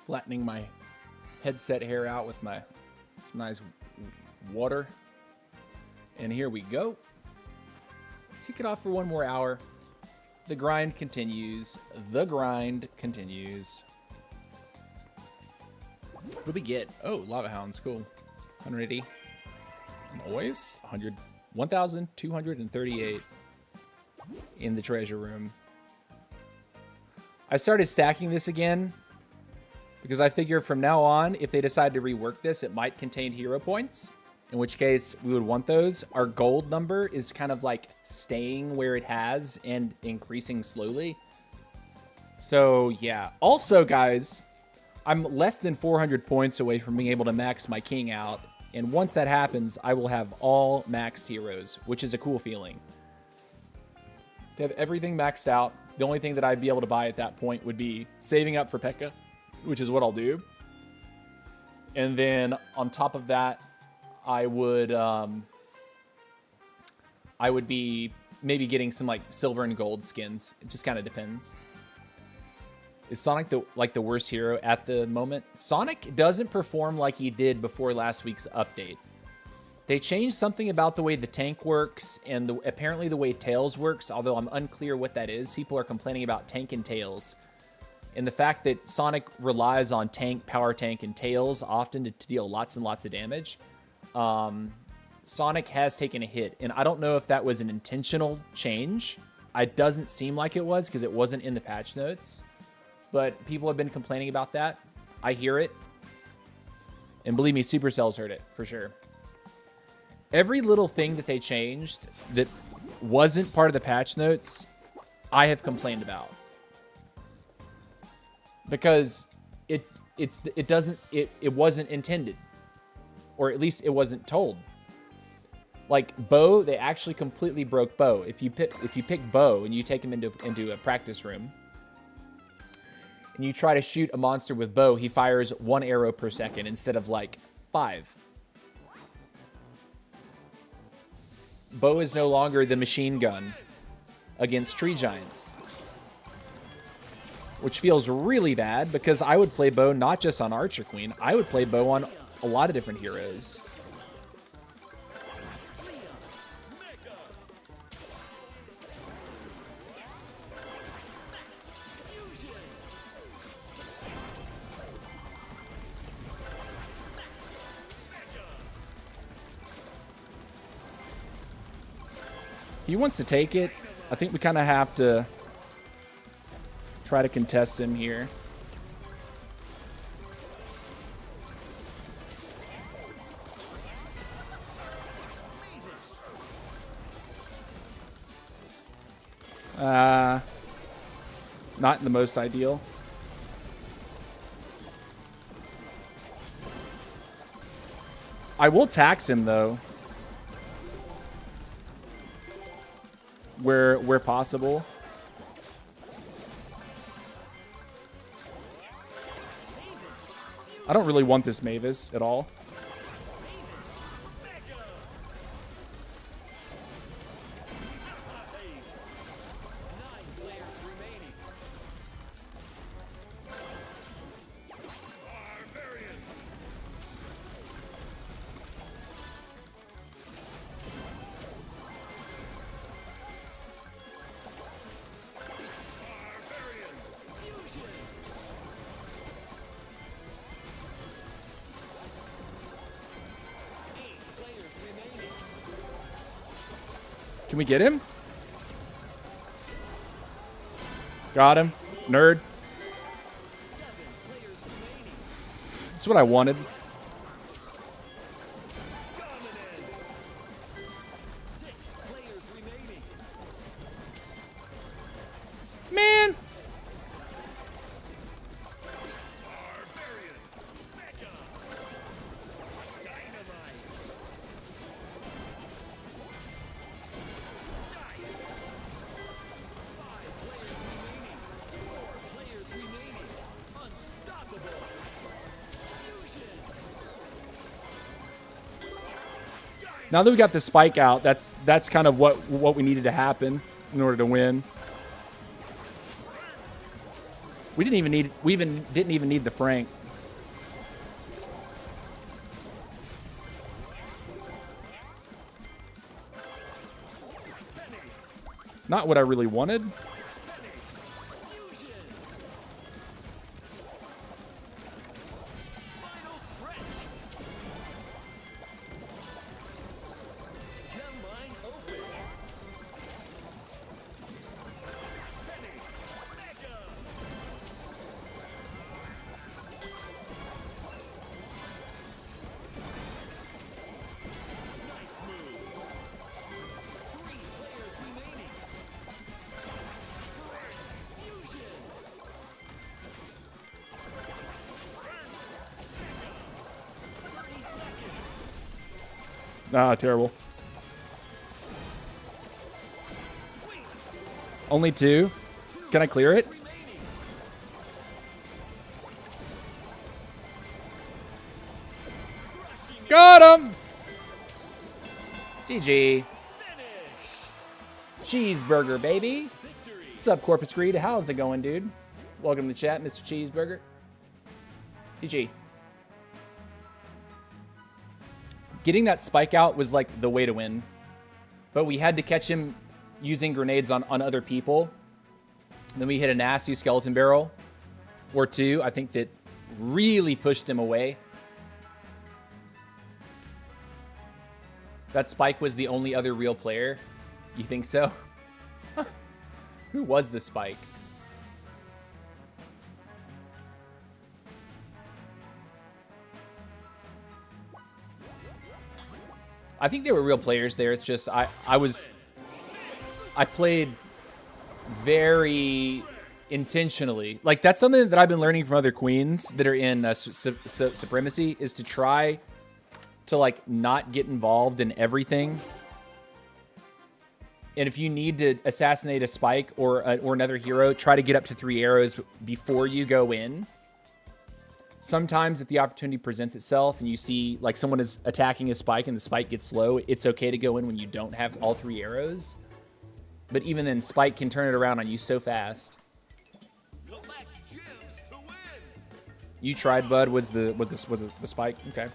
flattening my headset hair out with some nice water. And here we go. Let's kick it off for 1 more hour. The grind continues. The grind continues. What do we get? Oh, lava hounds, cool. 180. Noise. 1,238 in the treasure room. I started stacking this again because I figure from now on, if they decide to rework this, it might contain hero points, in which case we would want those. Our gold number is kind of like staying where it has and increasing slowly. So yeah. Also, guys, I'm less than 400 points away from being able to max my king out. And once that happens, I will have all maxed heroes, which is a cool feeling. To have everything maxed out, the only thing that I'd be able to buy at that point would be saving up for P.E.K.K.A, which is what I'll do. And then on top of that, I would be maybe getting some like silver and gold skins. It just kind of depends. Is Sonic the worst hero at the moment? Sonic doesn't perform like he did before last week's update. They changed something about the way the tank works and apparently the way Tails works, although I'm unclear what that is. People are complaining about tank and Tails. And the fact that Sonic relies on tank, power tank, and Tails often to deal lots and lots of damage. Sonic has taken a hit, and I don't know if that was an intentional change. It doesn't seem like it was because it wasn't in the patch notes. But people have been complaining about that. I hear it. And believe me, Supercell's heard it, for sure. Every little thing that they changed that wasn't part of the patch notes, I have complained about. Because it wasn't intended. or at least it wasn't told. Like Bo, they actually completely broke Bo. If you pick Bo and you take him into a practice room and you try to shoot a monster with Bo, he fires 1 arrow per second instead of like 5. Bo is no longer the machine gun against tree giants, which feels really bad because I would play Bo not just on Archer Queen. I would play Bo on a lot of different heroes. He wants to take it. I think we kind of have to try to contest him here. Not the most ideal. I will tax him though. Where possible. I don't really want this Mavis at all. Can we get him? Got him. Nerd. That's what I wanted. Man. Now that we got the spike out, that's kind of what we needed to happen in order to win. We didn't even need the Frank. Not what I really wanted. Ah, terrible. Only 2. Can I clear it? Got him! GG. Cheeseburger, baby. What's up, Corpus Creed? How's it going, dude? Welcome to the chat, Mr. Cheeseburger. GG. Getting that spike out was like the way to win. But we had to catch him using grenades on other people. Then we hit a nasty skeleton barrel or 2. I think that really pushed him away. That Spike was the only other real player. You think so? Who was the Spike? I think there were real players there. It's just I played very intentionally. Like, that's something that I've been learning from other queens that are in Supremacy, is to try to like not get involved in everything. And if you need to assassinate a Spike or another hero, try to get up to 3 arrows before you go in. Sometimes if the opportunity presents itself and you see like someone is attacking a Spike and the Spike gets low, it's okay to go in when you don't have all 3 arrows. But even then, Spike can turn it around on you so fast. You tried, bud, with the Spike? Okay.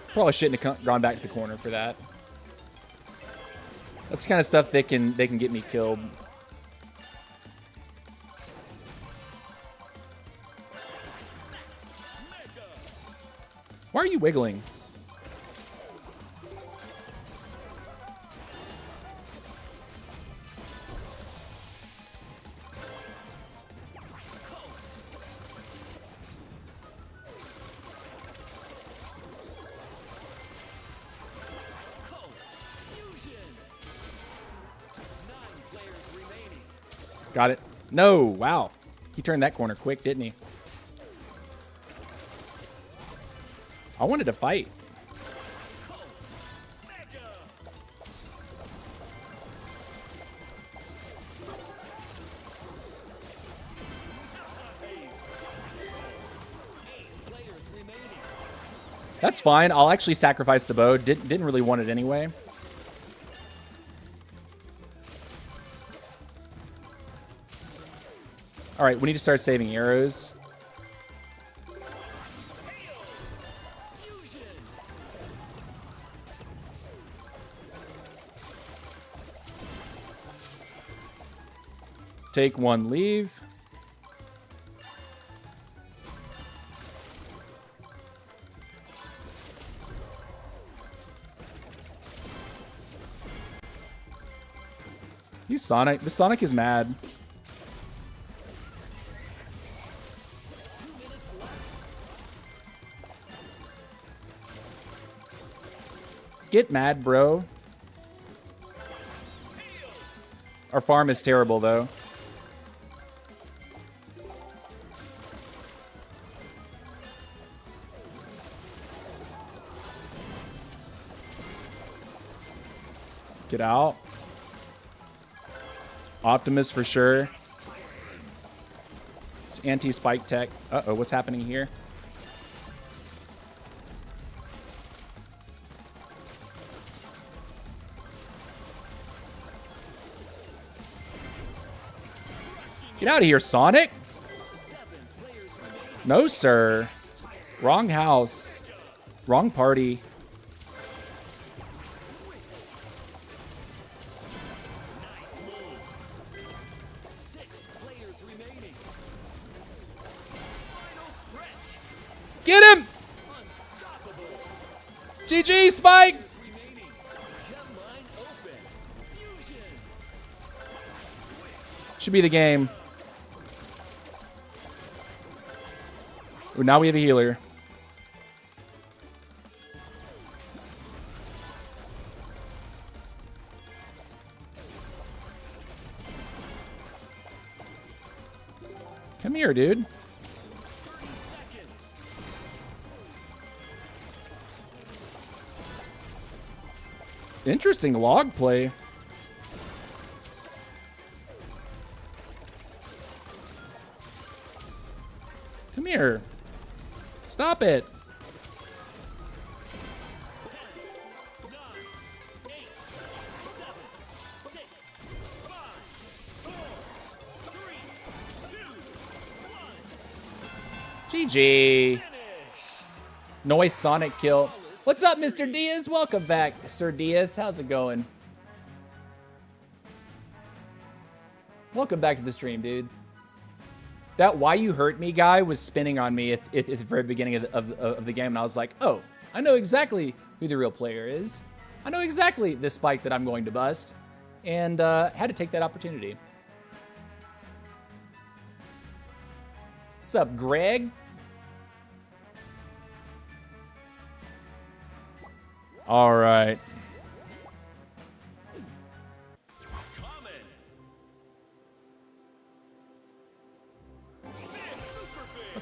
Probably shouldn't have gone back to the corner for that. That's the kind of stuff they can get me killed. Why are you wiggling? Got it. No, wow. He turned that corner quick, didn't he? I wanted to fight. That's fine. I'll actually sacrifice the bow. Didn't really want it anyway. All right, we need to start saving arrows. Take 1, leave. You Sonic. The Sonic is mad. Get mad, bro. Our farm is terrible, though. Get out. Optimus for sure. It's anti-spike tech. Uh-oh, what's happening here? Get out of here, Sonic. No, sir. Wrong house. Wrong party. Get him! GG, Spike! Should be the game. Ooh, now we have a healer. Come here, dude. Interesting log play. Come here. Stop it. 10, 9, 8, 7, 6, 5, 4, 3, 2, 1. GG. Noise Sonic kill. What's up, Mr. Diaz? Welcome back, Sir Diaz. How's it going? Welcome back to the stream, dude. That "Why You Hurt Me" guy was spinning on me at the very beginning of the game, and I was like, oh, I know exactly who the real player is. I know exactly the Spike that I'm going to bust, and had to take that opportunity. What's up, Greg? All right.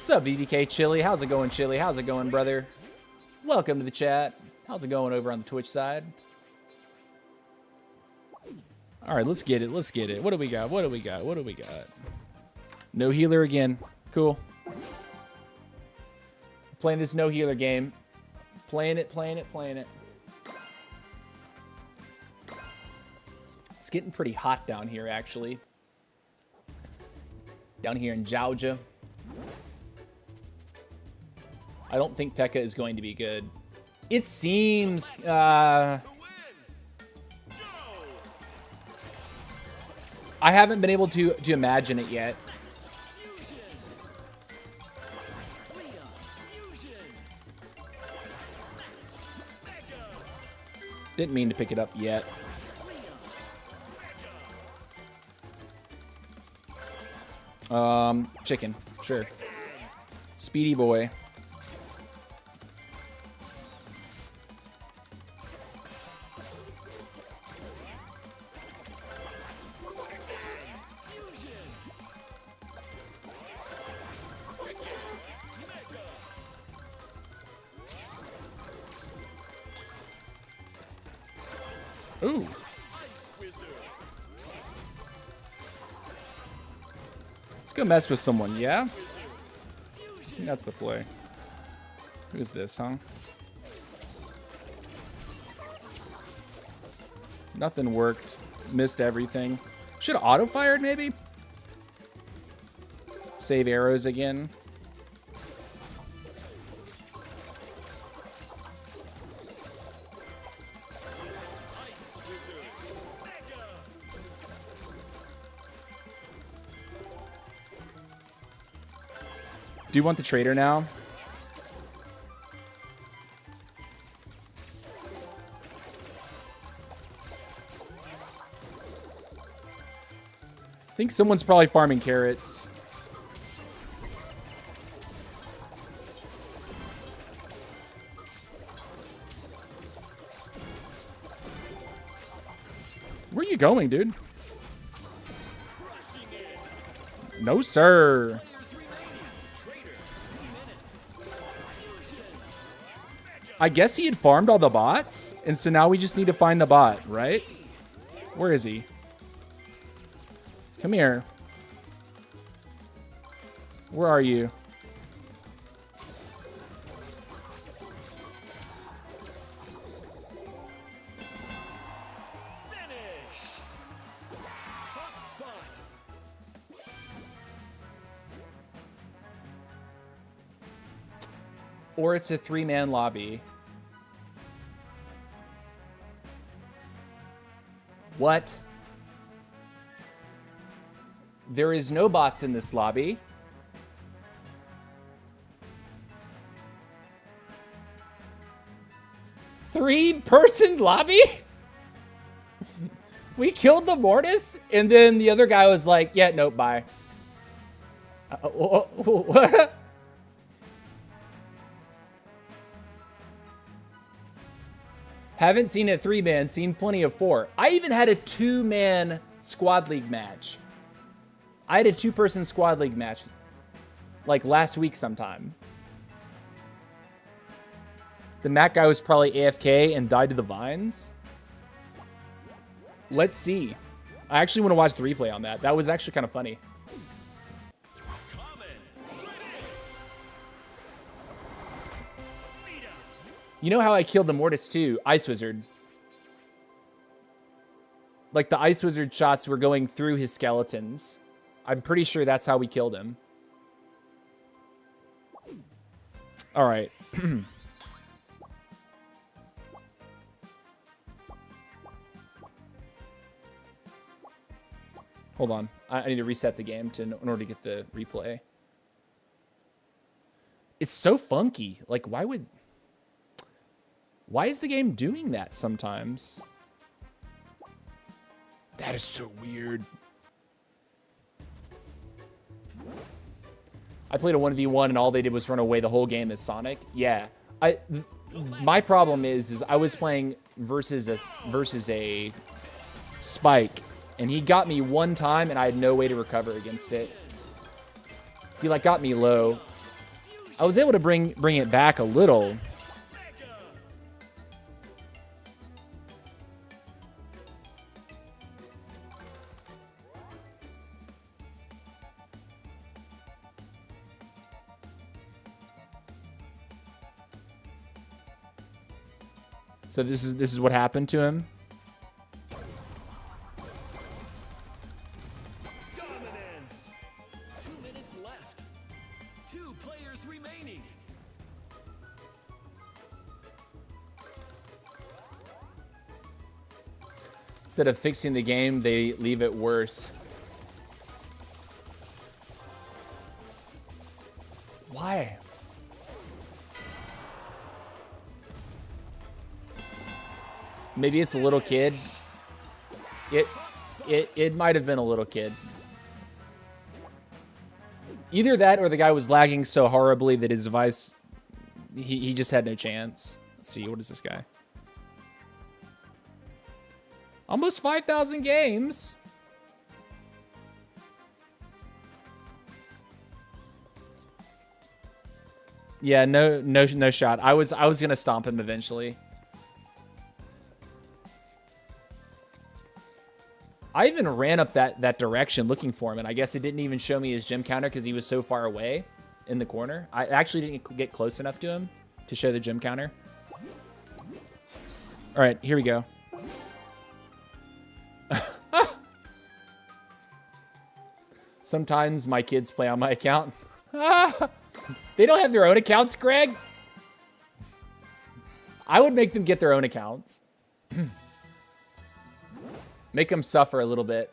What's up, VBK Chili? How's it going, Chili? How's it going, brother? Welcome to the chat. How's it going over on the Twitch side? All right, let's get it. Let's get it. What do we got? What do we got? What do we got? No healer again. Cool. Playing this no healer game. Playing it, playing it, playing it. It's getting pretty hot down here, actually. Down here in Georgia. I don't think P.E.K.K.A is going to be good. It seems... I haven't been able to imagine it yet. Didn't mean to pick it up yet. Chicken. Sure. Speedy boy. Ooh. Let's go mess with someone, yeah? I think that's the play. Who is this, huh? Nothing worked. Missed everything. Should have auto-fired, maybe? Save arrows again. Do you want the trader now? I think someone's probably farming carrots. Where are you going, dude? No, sir. I guess he had farmed all the bots, and so now we just need to find the bot, right? Where is he? Come here. Where are you? Or it's a 3-man lobby. What? There is no bots in this lobby. Three-person lobby? We killed the Mortis, and then the other guy was like, yeah, nope, bye. What? Haven't seen a 3-man, seen plenty of 4. I even had a 2-man squad league match. I had a 2-person squad league match like last week sometime. The Mac guy was probably AFK and died to the vines. Let's see. I actually want to watch the replay on that. That was actually kind of funny. You know how I killed the Mortis too? Ice Wizard. Like the Ice Wizard shots were going through his skeletons. I'm pretty sure that's how we killed him. All right. Hold on. I need to reset the game in order to get the replay. It's so funky. Like, why is the game doing that sometimes? That is so weird. I played a 1v1 and all they did was run away the whole game as Sonic. Yeah. My problem is I was playing versus a Spike, and he got me one time and I had no way to recover against it. He like got me low. I was able to bring it back a little. So this is what happened to him. Dominance. 2 minutes left. 2 players remaining. Instead of fixing the game, they leave it worse. Why? Maybe it's a little kid. It might have been a little kid. Either that or the guy was lagging so horribly that his device, he just had no chance. Let's see, what is this guy? Almost 5,000 games. Yeah, no shot. I was gonna stomp him eventually. I even ran up that direction looking for him, and I guess it didn't even show me his gem counter because he was so far away in the corner. I actually didn't get close enough to him to show the gem counter. All right, here we go. Sometimes my kids play on my account. They don't have their own accounts, Greg. I would make them get their own accounts. Make them suffer a little bit.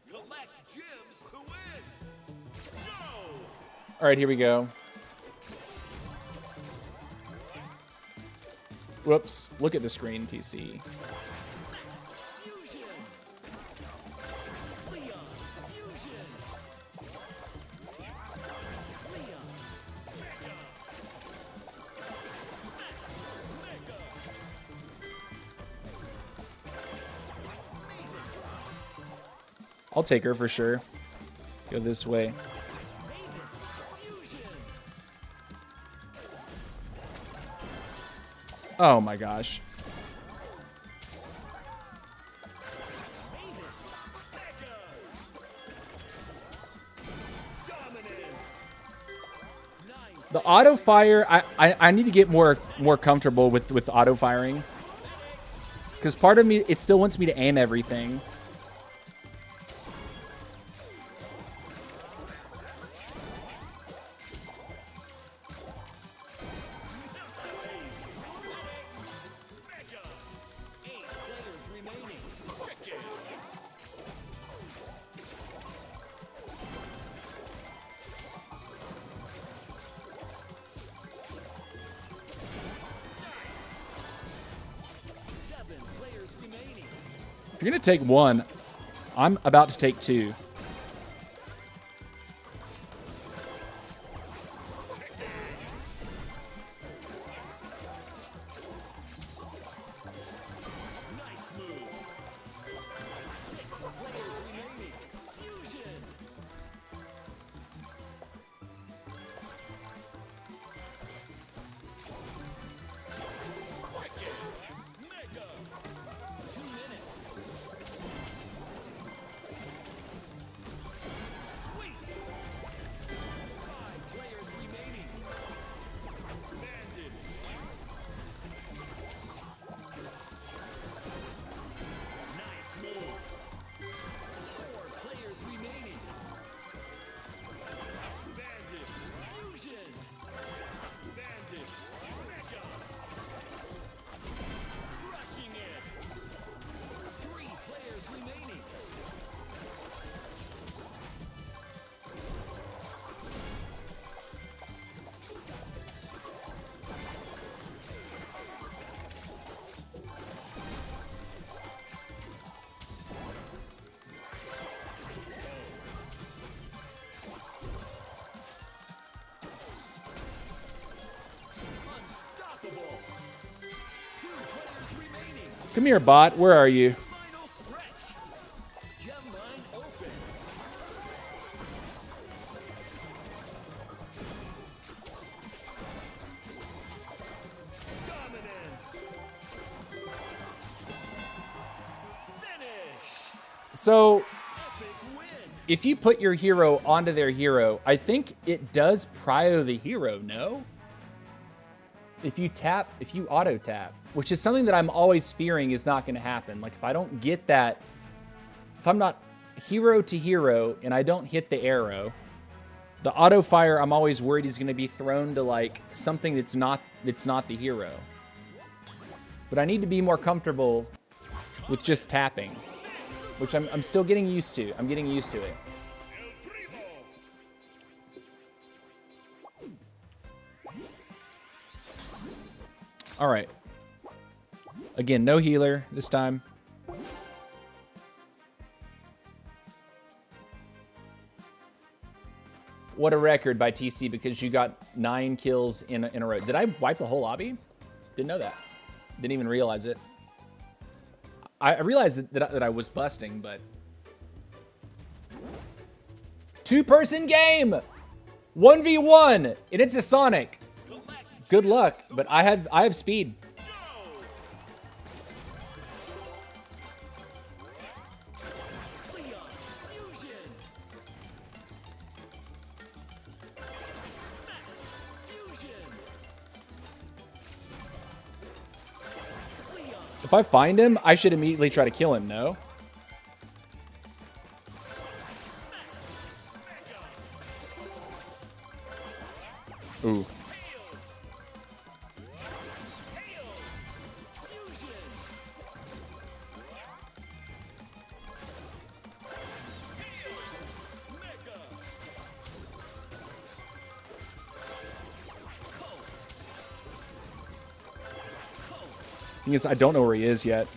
Collect gems to win. Go! All right, here we go. Whoops. Look at the screen, TC. Fusion. Leon. Fusion. Leon. Mega. Mega. Mavis. I'll take her for sure. Go this way. Mavis. Fusion. Oh my gosh. Mavis. Mega. Dominance. 9. The auto fire, I need to get more comfortable with auto firing. Because part of me, it still wants me to aim everything. Mega. 8 players remaining. Chicken. Nice. 7 players remaining. If you're going to take one, I'm about to take two. Nice move. 6 players remaining. Fusion. Chicken. Mega. 2 minutes. Sweet. 5 players remaining. Bandit. Nice move. 4 players remaining. Bandit. Fusion. Bandit. Mega. Crushing it. 3 players remaining. Unstoppable. 2 players remaining. Come here, bot. Where are you? Final stretch. Gem line open. So, if you put your hero onto their hero, I think it does prio the hero, no? If you auto tap, which is something that I'm always fearing is not going to happen. Like, if I don't get that, if I'm not hero to hero and I don't hit the arrow, the auto fire, I'm always worried is going to be thrown to like something that's not the hero. But I need to be more comfortable with just tapping, which I'm still getting used to. I'm getting used to it. All right. Again, no healer this time. What a record by TC because you got 9 kills in a row. Did I wipe the whole lobby? Didn't know that. Didn't even realize it. I realized that I was busting, but... 2-person game! 1v1! And it's a Sonic! Good luck, but I have speed. If I find him, I should immediately try to kill him, no? Ooh. Thing is, I don't know where he is yet.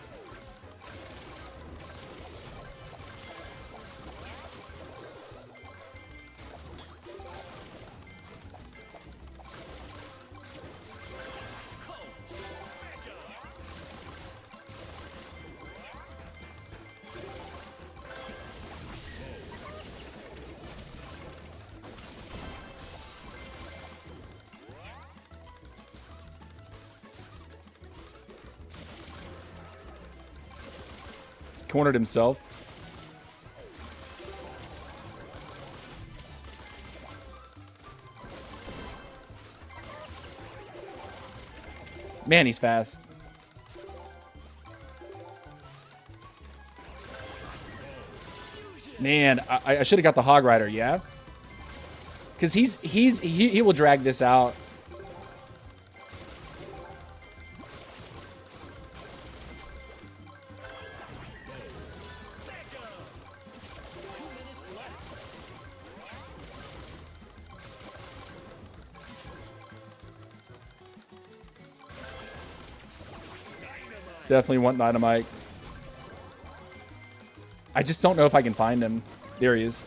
Cornered himself. Man, he's fast. Man, I should have got the Hog Rider, yeah? Because he will drag this out. Definitely want Dynamite. I just don't know if I can find him. There he is.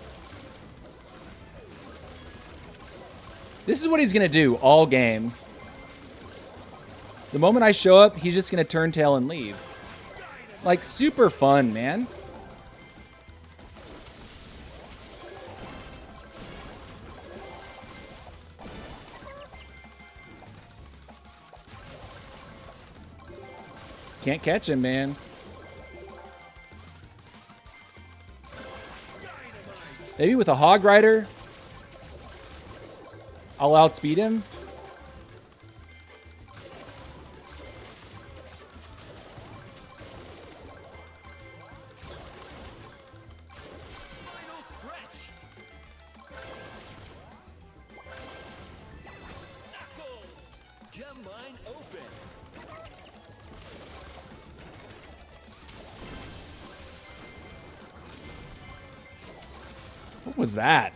This is what he's going to do all game. The moment I show up, he's just going to turn tail and leave. Like, super fun, man. Can't catch him, man. Maybe with a Hog Rider, I'll outspeed him. What was that?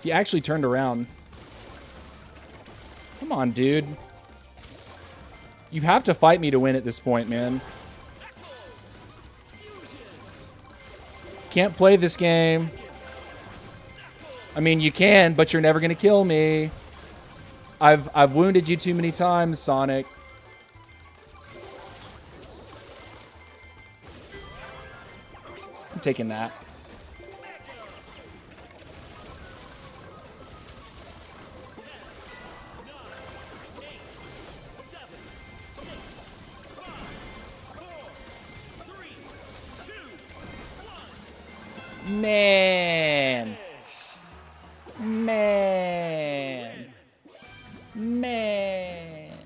He actually turned around. Come on, dude. You have to fight me to win at this point, man. Can't play this game. I mean, you can, but you're never going to kill me. I've wounded you too many times, Sonic. I'm taking that. Man. Man. Man.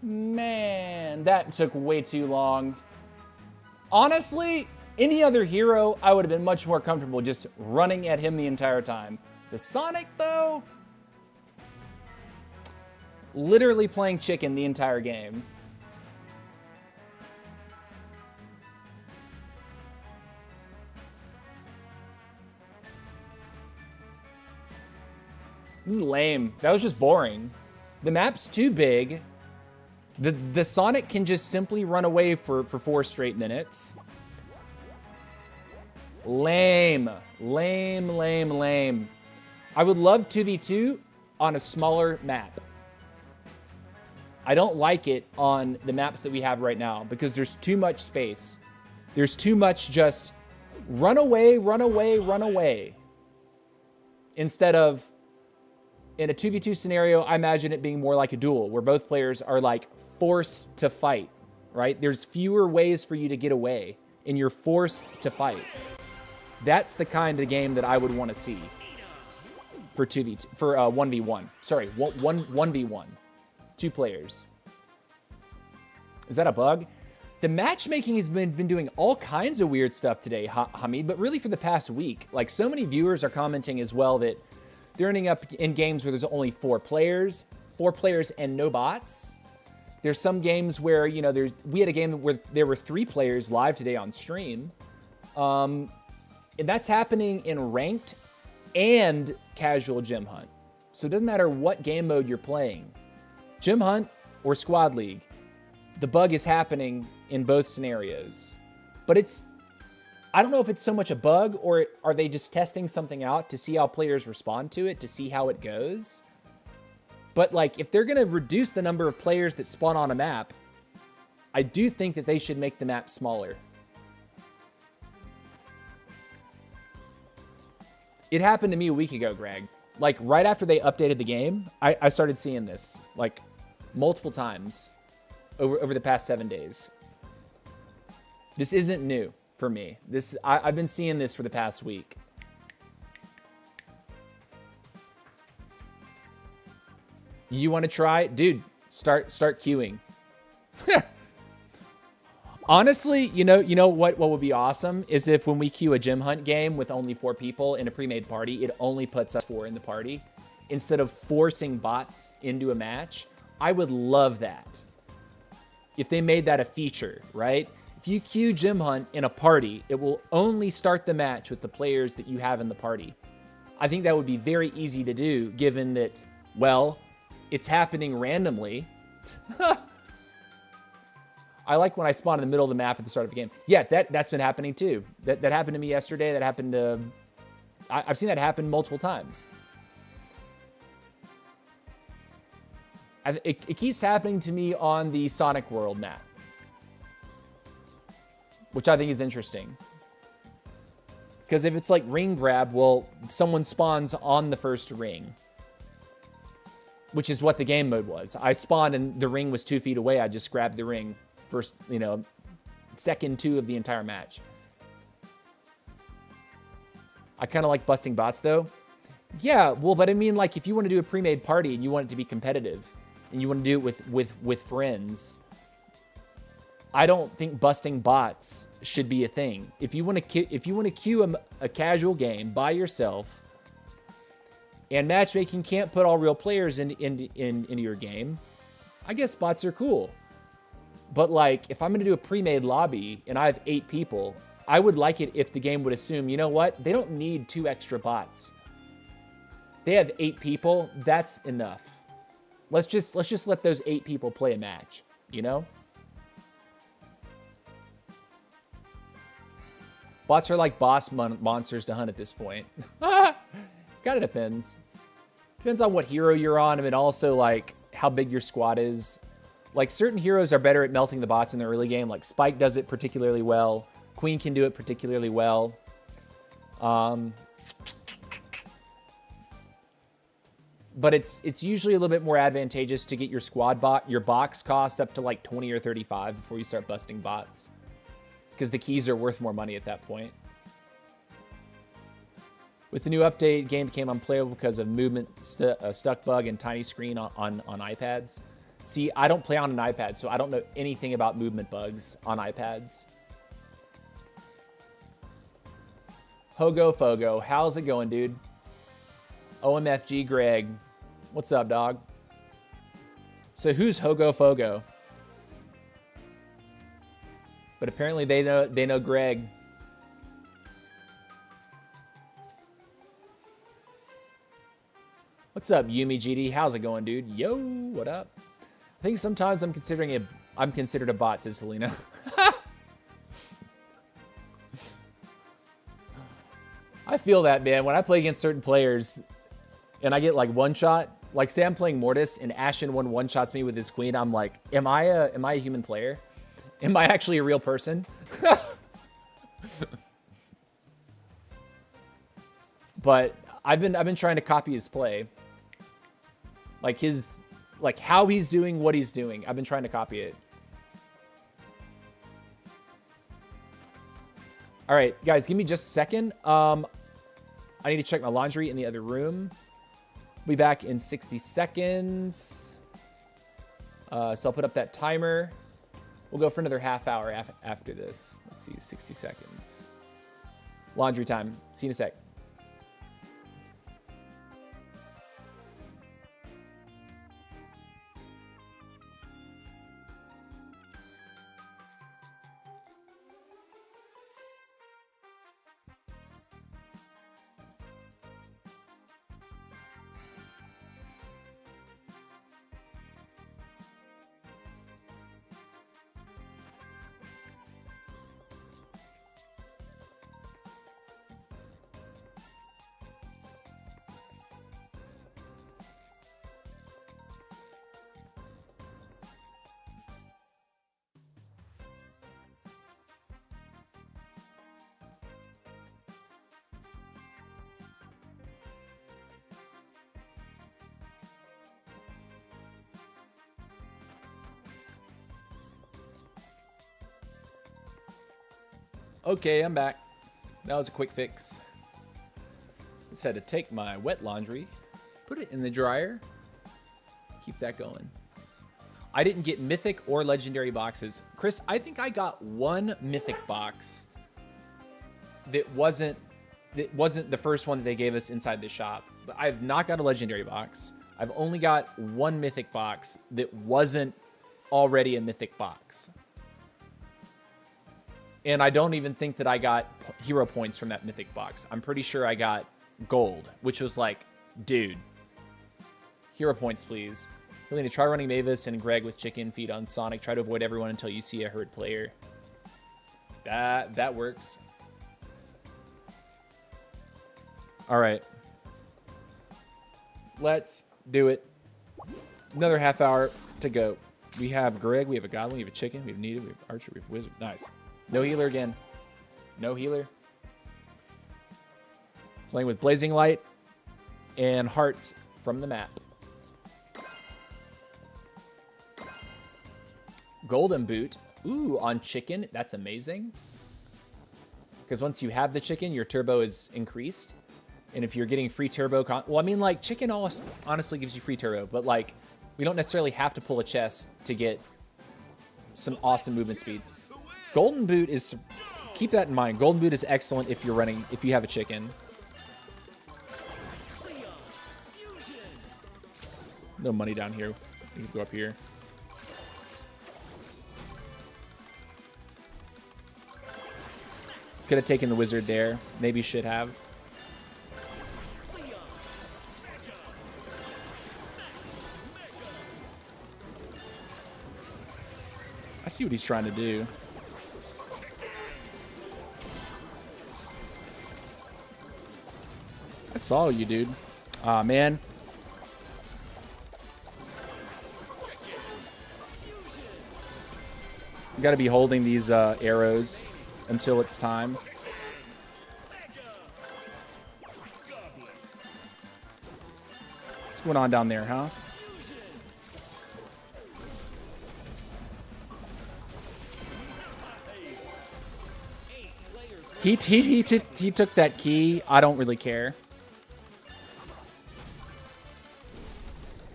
Man. That took way too long. Honestly, any other hero, I would have been much more comfortable just running at him the entire time. The Sonic, though, literally playing chicken the entire game. This is lame. That was just boring. The map's too big. The Sonic can just simply run away for 4 straight minutes. Lame. Lame, lame, lame. I would love 2v2 on a smaller map. I don't like it on the maps that we have right now because there's too much space. There's too much just run away, run away, run away. Instead of, in a 2v2 scenario, I imagine it being more like a duel where both players are like forced to fight, right? There's fewer ways for you to get away and you're forced to fight. That's the kind of game that I would want to see for 1v1. Sorry, 1v1. 2 players. Is that a bug? The matchmaking has been doing all kinds of weird stuff today, Hamid, but really for the past week. Like, so many viewers are commenting as well that they're ending up in games where there's only 4 players and no bots. There's some games where, you know, we had a game where there were 3 players live today on stream. And that's happening in ranked and casual Gem Hunt. So it doesn't matter what game mode you're playing. Gem Hunt or Squad League, the bug is happening in both scenarios. But I don't know if it's so much a bug or are they just testing something out to see how players respond to it, to see how it goes. But like, if they're going to reduce the number of players that spawn on a map, I do think that they should make the map smaller. It happened to me a week ago, Greg. Like, right after they updated the game, I started seeing this, like, multiple times over the past 7 days. This isn't new for me. I've been seeing this for the past week. You want to try? Dude, start queuing. Honestly, you know what would be awesome is if when we queue a Gem Hunt game with only 4 people in a pre-made party, it only puts us 4 in the party instead of forcing bots into a match. I would love that. If they made that a feature, right? If you queue Gem Hunt in a party, it will only start the match with the players that you have in the party. I think that would be very easy to do given that, well, it's happening randomly. I like when I spawn in the middle of the map at the start of a game. Yeah, that's been happening too. That happened to me yesterday. That happened to... I've seen that happen multiple times. It keeps happening to me on the Sonic World map, which I think is interesting. Because if it's like ring grab, well, someone spawns on the first ring, which is what the game mode was. I spawned and the ring was 2 feet away. I just grabbed the ring. First, you know, second 2 of the entire match. I kind of like busting bots though. Yeah, well, but I mean, like, if you want to do a pre-made party and you want it to be competitive and you want to do it with friends, I don't think busting bots should be a thing. If you want to queue a casual game by yourself, and matchmaking can't put all real players into your game, I guess bots are cool. But like, if I'm going to do a pre-made lobby and I have 8 people, I would like it if the game would assume, you know what? They don't need 2 extra bots. They have 8 people. That's enough. Let's just let those 8 people play a match, you know? Bots are like boss monsters to hunt at this point. Kind of depends. Depends on what hero you're on, and also like how big your squad is. Like, certain heroes are better at melting the bots in the early game. Like, Spike does it particularly well. Queen can do it particularly well. But it's usually a little bit more advantageous to get your box cost up to like 20 or 35 before you start busting bots. Because the keys are worth more money at that point. With the new update, game became unplayable because of movement stuck bug and tiny screen on iPads. See, I don't play on an iPad, so I don't know anything about movement bugs on iPads. Hogo Fogo, how's it going, dude? OMFG Greg, what's up, dog? So who's Hogo Fogo? But apparently they know Greg. What's up, Yumi GD? How's it going, dude? Yo, what up? I think sometimes I'm considered a bot, says Selena. I feel that, man. When I play against certain players and I get like one shot, like say I'm playing Mortis and Ashen one shots me with his queen, I'm like, am I a human player? Am I actually a real person? But I've been trying to copy his play. Like how he's doing what he's doing. I've been trying to copy it. All right, guys, give me just a second. I need to check my laundry in the other room. Be back in 60 seconds. So I'll put up that timer. We'll go for another half hour after this. Let's see, 60 seconds. Laundry time. See you in a sec. Okay, I'm back. That was a quick fix. Just had to take my wet laundry, put it in the dryer, keep that going. I didn't get mythic or legendary boxes. Chris, I think I got one mythic box that wasn't the first one that they gave us inside the shop. But I've not got a legendary box. I've only got one mythic box that wasn't already a mythic box. And I don't even think that I got hero points from that mythic box. I'm pretty sure I got gold, which was like, dude, hero points, please. Really need to try running Mavis and Greg with chicken feed on Sonic. Try to avoid everyone until you see a hurt player. That works. All right. Let's do it. Another half hour to go. We have Greg, we have a Goblin, we have a Chicken, we have Nita, we have Archer, we have Wizard. Nice. No healer again. No healer. Playing with Blazing Light and Hearts from the map. Golden Boot. Ooh, on Chicken. That's amazing. Because once you have the Chicken, your turbo is increased. And if you're getting free turbo... well, I mean, like, Chicken honestly gives you free turbo. But, like, we don't necessarily have to pull a chest to get some awesome movement speed. Golden Boot is... keep that in mind. Golden Boot is excellent if you have a Chicken. No money down here. We can go up here. Could have taken the Wizard there. Maybe should have. I see what he's trying to do. I saw you, dude. Aw, man. You gotta be holding these arrows until it's time. What's going on down there, huh? He took that key. I don't really care.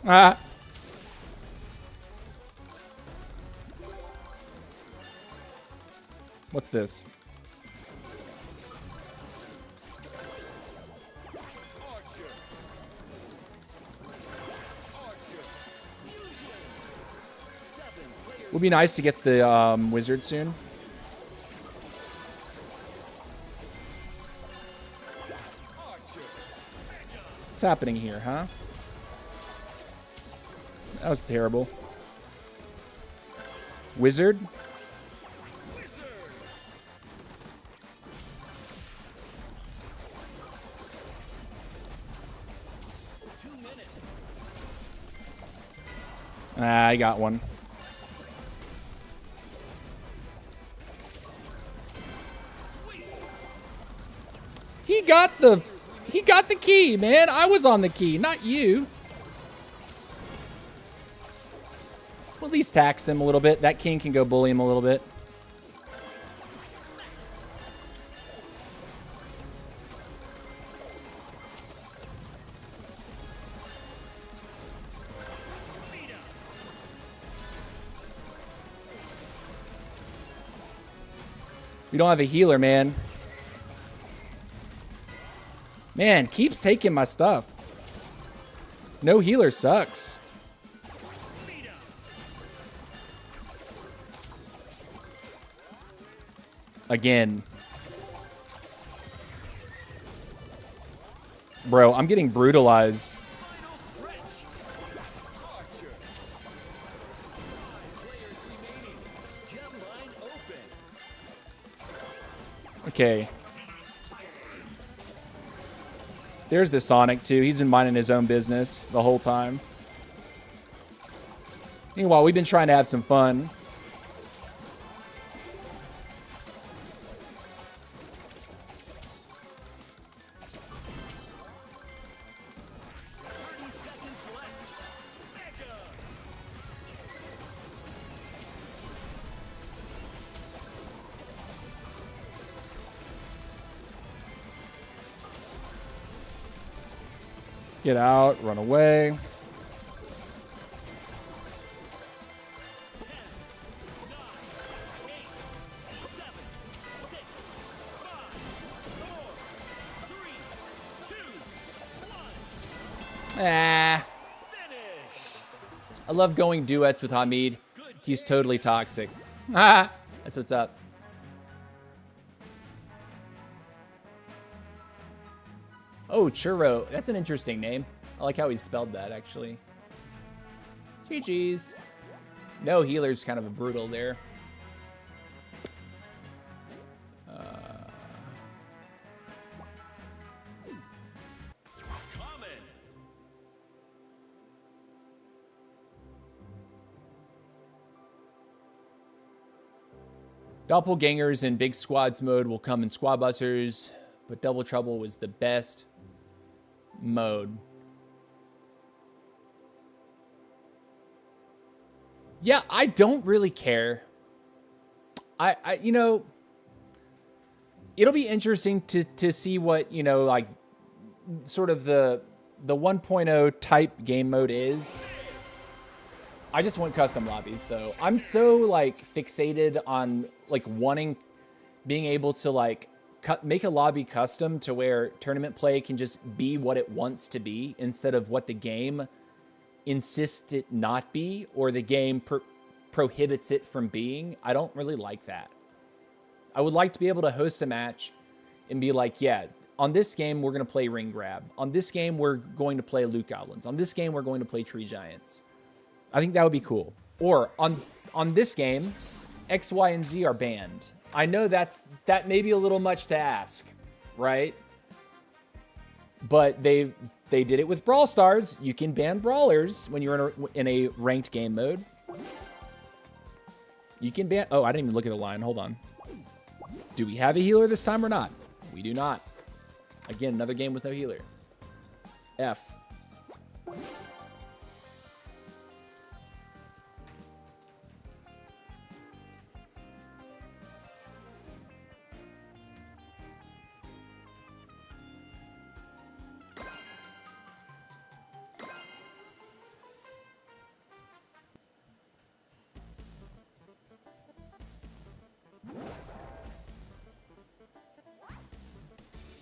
Ah. What's this? Would be nice to get the wizard soon. What's happening here, huh? That was terrible. Wizard? Ah, I got one. He got the key, man. I was on the key, not you. Well, at least taxed him a little bit. That king can go bully him a little bit. We don't have a healer, man. Man, keeps taking my stuff. No healer sucks. Again. Bro, I'm getting brutalized. Okay. There's the Sonic, too. He's been minding his own business the whole time. Meanwhile, we've been trying to have some fun. Get out, run away. Ah. I love going duets with Hamid. He's totally toxic. Ah, that's what's up. Oh, Churro. That's an interesting name. I like how he spelled that, actually. GG's. No healer's kind of a brutal there. Doppelgangers in big squads mode will come in squad busters, but Double Trouble was the best mode. Yeah, I don't really care. You know, it'll be interesting to see what, you know, like sort of the 1.0 type game mode is. I just want custom lobbies though. I'm so like fixated on like being able to like make a lobby custom to where tournament play can just be what it wants to be instead of what the game insists it not be, or the game prohibits it from being. I don't really like that. I would like to be able to host a match and be like, yeah, on this game, we're going to play Ring Grab. On this game, we're going to play Loot Goblins. On this game, we're going to play Tree Giants. I think that would be cool. Or on this game, X, Y, and Z are banned. I know that may be a little much to ask, right? But they did it with Brawl Stars. You can ban brawlers when you're in a ranked game mode. You can ban... Oh, I didn't even look at the line. Hold on. Do we have a healer this time or not? We do not. Again, another game with no healer. F.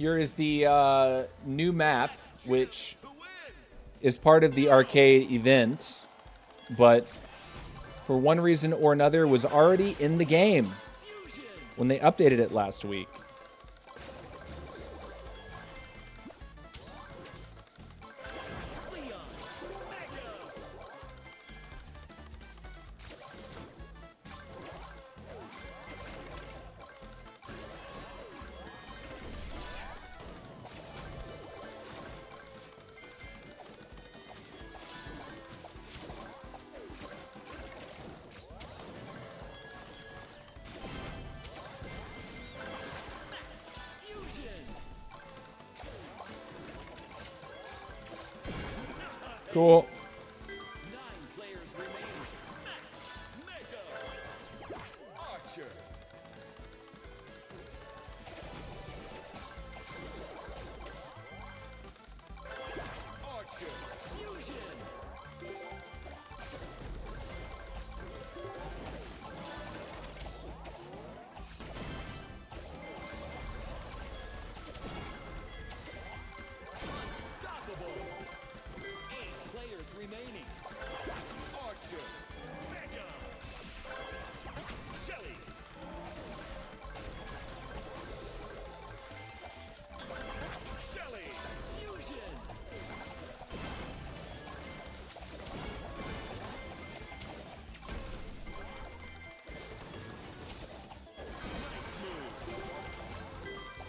Here is the new map, which is part of the arcade event, but for one reason or another was already in the game when they updated it last week. Cool. 9 players remaining. Mega. Archer. Archer. Fusion. Unstoppable. 8 players remaining. Archer. Mega. Shelly. Shelly. Fusion. Nice move.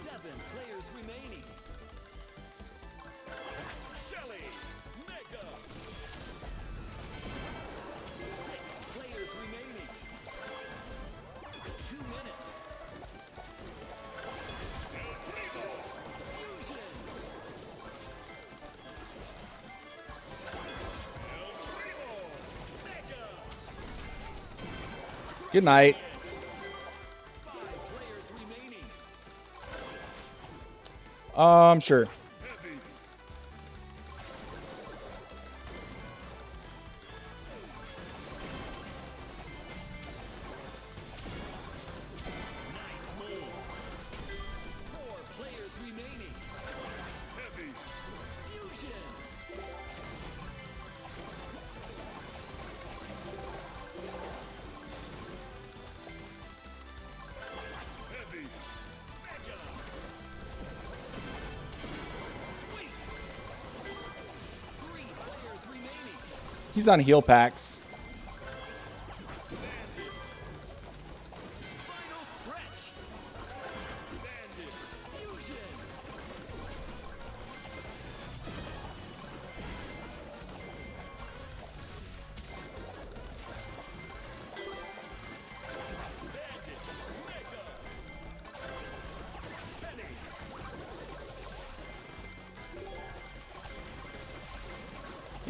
7 players remaining. Shelly. Mega. 6 players remaining. 2 minutes. El Primo. Fusion. El Primo. Mega. Good night. 5 players remaining. Sure. Heavy. Nice move. 4 players remaining. Heavy. Fusion. Heavy. Mega. Sweet. 3 players remaining. He's on heal packs. Bandit. Final stretch. Bandit. Fusion. Bandit. Mega. Penny.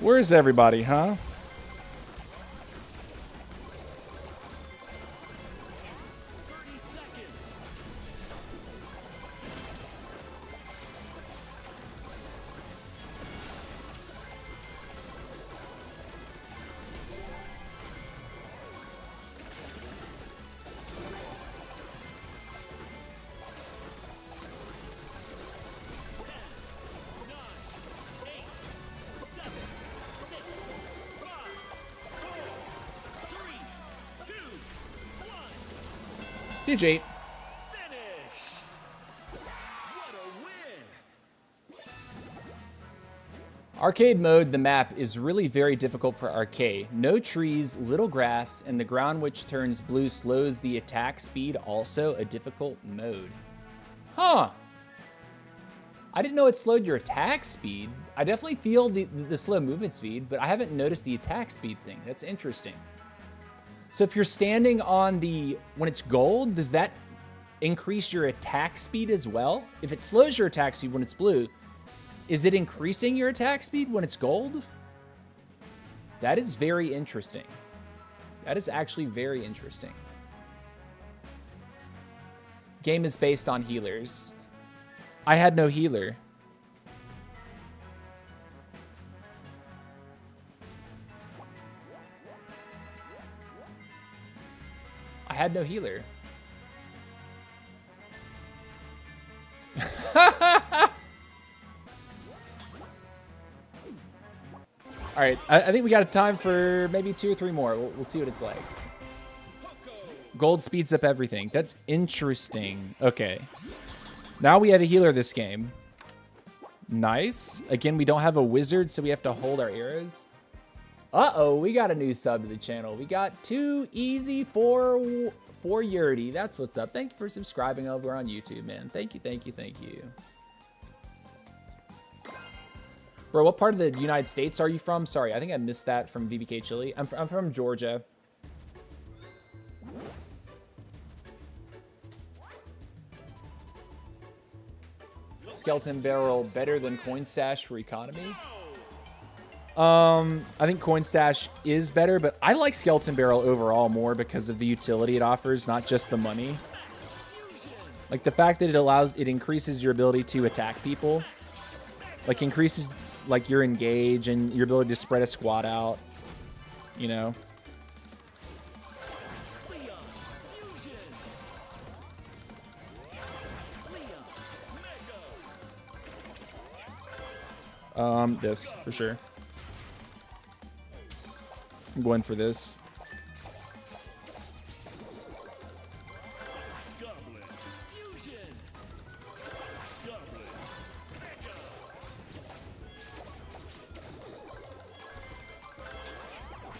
Where's everybody, huh? 30 seconds. GG. Finish! What a win! Arcade mode, the map, is really very difficult for arcade. No trees, little grass, and the ground which turns blue slows the attack speed, also a difficult mode. Huh. I didn't know it slowed your attack speed. I definitely feel the slow movement speed, but I haven't noticed the attack speed thing. That's interesting. So if you're standing on when it's gold, does that increase your attack speed as well? If it slows your attack speed when it's blue, is it increasing your attack speed when it's gold? That is very interesting. That is actually very interesting. Game is based on healers. I had no healer. I had no healer. All right, I think we got time for maybe 2 or 3 more. We'll see what it's like. Gold speeds up everything. That's interesting. Okay. Now we have a healer this game. Nice. Again, we don't have a wizard, so we have to hold our arrows. Uh-oh, we got a new sub to the channel. We got 2 easy for Yurdy. That's what's up. Thank you for subscribing over on YouTube, man. Thank you, thank you, thank you. Bro, what part of the United States are you from? Sorry, I think I missed that from VBK Chili. I'm from Georgia. Skeleton Barrel better than Coin Stash for economy? I think Coin Stash is better, but I like Skeleton Barrel overall more because of the utility it offers, not just the money. Like the fact that it increases your ability to attack people. Like increases like your engage and your ability to spread a squad out, you know. This for sure. I'm going for this.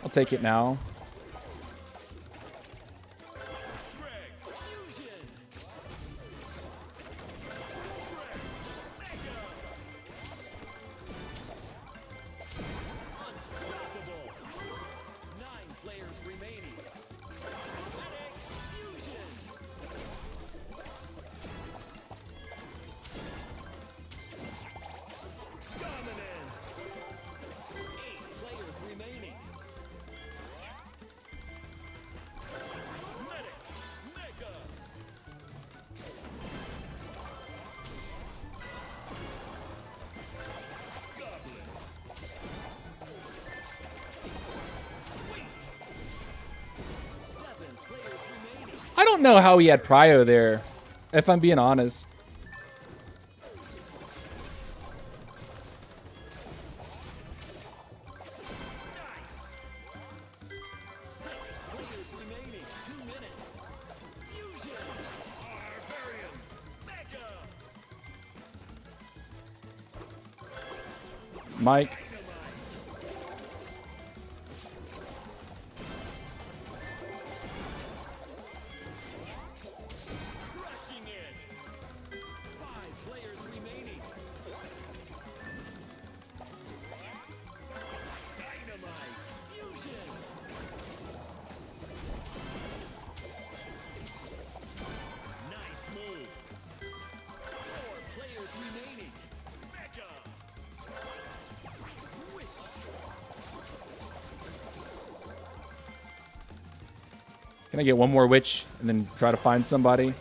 I'll take it now. I don't know how he had prio there, if I'm being honest. Mike. Can I get one more witch and then try to find somebody?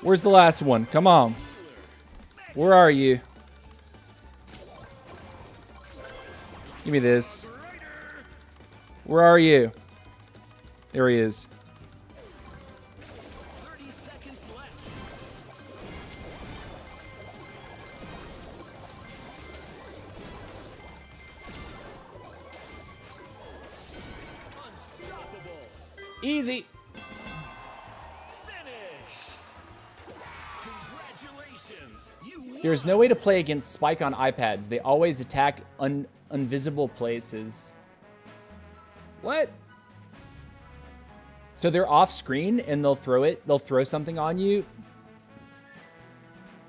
Where's the last one? Come on. Where are you? Give me this. Where are you? There he is. 30 seconds left. Unstoppable. Easy. There's no way to play against Spike on iPads. They always attack invisible places. What? So they're off screen and they'll throw something on you?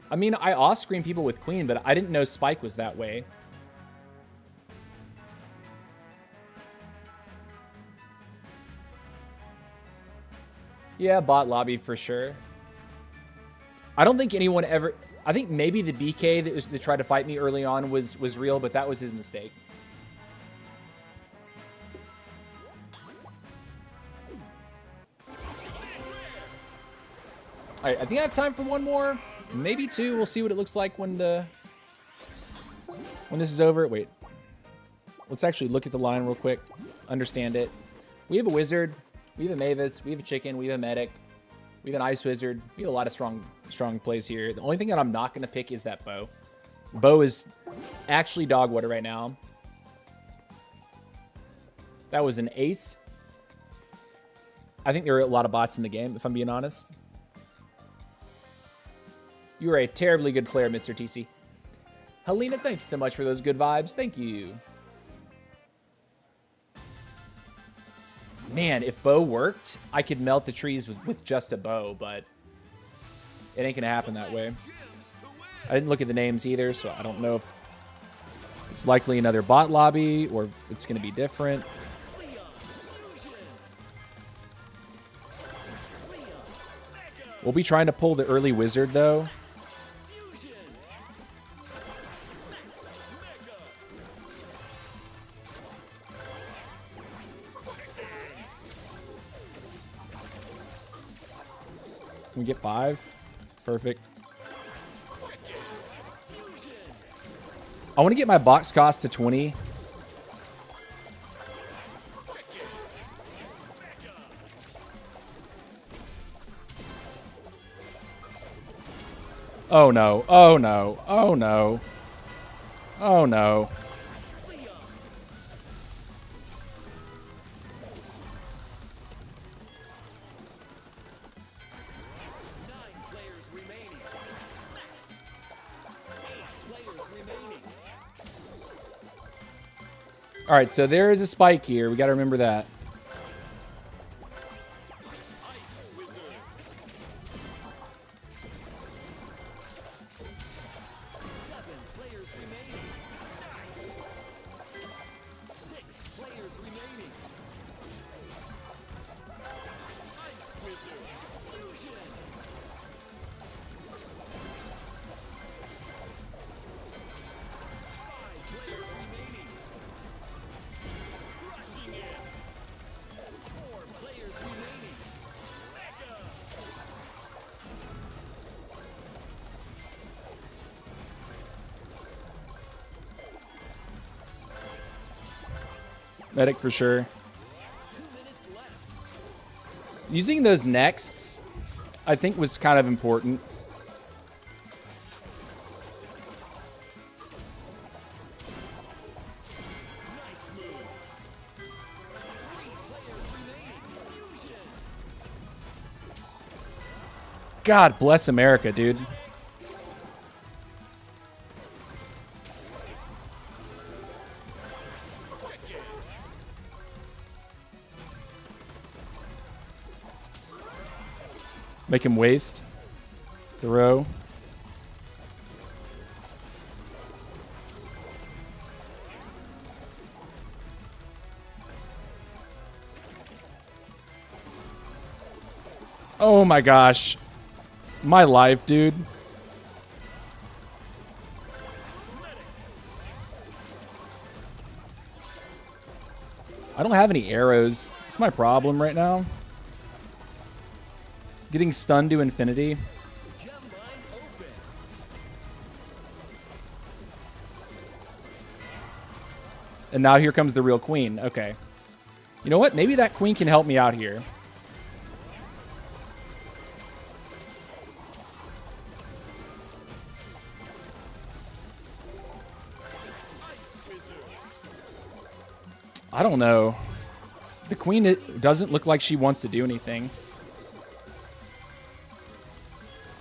I mean, I off screen people with Queen, but I didn't know Spike was that way. Yeah, bot lobby for sure. I don't think anyone ever... I think maybe the BK that tried to fight me early on was real, but that was his mistake. All right, I think I have time for one more, maybe two. We'll see what it looks like when this is over. Wait, let's actually look at the line real quick, understand it. We have a wizard, we have a Mavis, we have a chicken, we have a medic, we have an ice wizard. We have a lot of strong plays here. The only thing that I'm not going to pick is that bow. Bow is actually dog water right now. That was an ace. I think there are a lot of bots in the game, if I'm being honest. You are a terribly good player, Mr. TC. Helena, thank you so much for those good vibes. Thank you. Man, if bow worked, I could melt the trees with just a bow, but it ain't going to happen that way. I didn't look at the names either, so I don't know if it's likely another bot lobby or if it's going to be different. We'll be trying to pull the early wizard, though. Can we get 5? Perfect. I want to get my box cost to 20. Oh no, oh no, oh no. Oh no. All right, so there is a spike here. We got to remember that. Medic for sure. Using those nexts, I think, was kind of important. God bless America, dude. Make him waste. Throw. Oh my gosh. My life, dude. I don't have any arrows. That's my problem right now. Getting stunned to infinity. And now here comes the real queen. Okay. You know what? Maybe that queen can help me out here. I don't know. The queen, it doesn't look like she wants to do anything.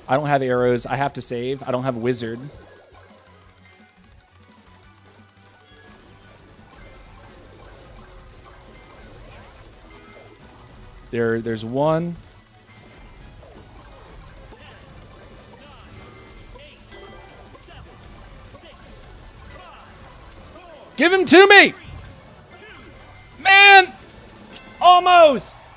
I don't have arrows. I have to save. I don't have a wizard. There's one. Give him to me! Man! Almost!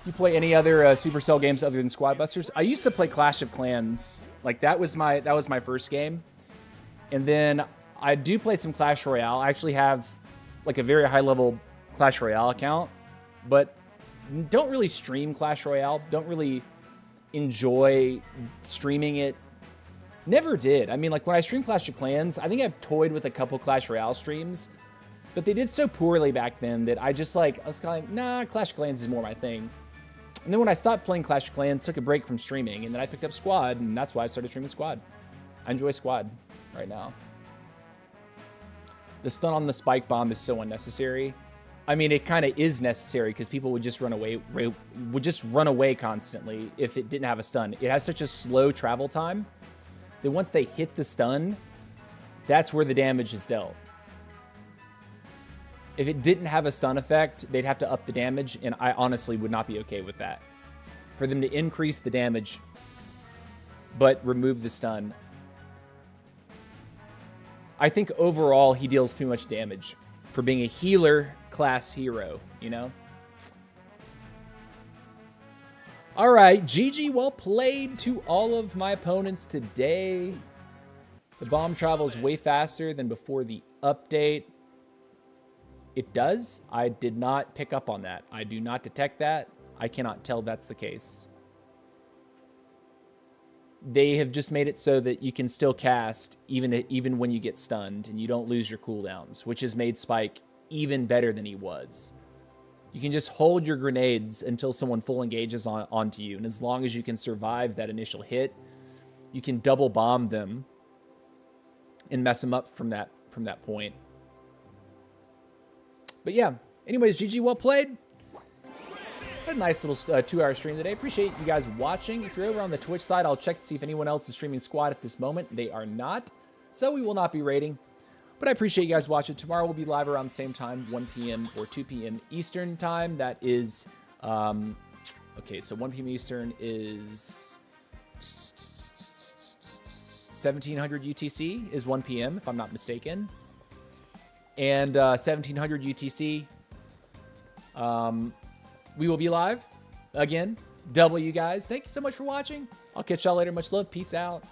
Do you play any other Supercell games other than Squad Busters? I used to play Clash of Clans. Like that was my first game. And then I do play some Clash Royale. I actually have like a very high level Clash Royale account, but don't really stream Clash Royale. Don't really enjoy streaming it. Never did. I mean, like when I streamed Clash of Clans, I think I've toyed with a couple Clash Royale streams, but they did so poorly back then that I was kind of like, nah, Clash of Clans is more my thing. And then when I stopped playing Clash of Clans, took a break from streaming, and then I picked up Squad, and that's why I started streaming Squad. I enjoy Squad right now. The stun on the spike bomb is so unnecessary. I mean, it kind of is necessary because people would just run away constantly if it didn't have a stun. It has such a slow travel time that once they hit the stun, that's where the damage is dealt. If it didn't have a stun effect, they'd have to up the damage, and I honestly would not be okay with that. For them to increase the damage, but remove the stun. I think overall he deals too much damage for being a healer class hero, you know? All right, GG, well played to all of my opponents today. The bomb travels way faster than before the update. It does. I did not pick up on that. I do not detect that. I cannot tell that's the case. They have just made it so that you can still cast even when you get stunned and you don't lose your cooldowns, which has made Spike even better than he was. You can just hold your grenades until someone full engages onto you, and as long as you can survive that initial hit, you can double bomb them and mess them up from that point. But yeah, anyways, GG, well played. A nice little 2-hour stream today. Appreciate you guys watching. If you're over on the Twitch side, I'll check to see if anyone else is streaming Squad at this moment. They are not, so we will not be raiding. But I appreciate you guys watching. Tomorrow we'll be live around the same time, 1 p.m. or 2 p.m. Eastern time. That is, okay, so 1 p.m. Eastern is 1700 UTC is 1 p.m. if I'm not mistaken. And 1700 UTC, we will be live again. Double you guys. Thank you so much for watching. I'll catch y'all later. Much love. Peace out.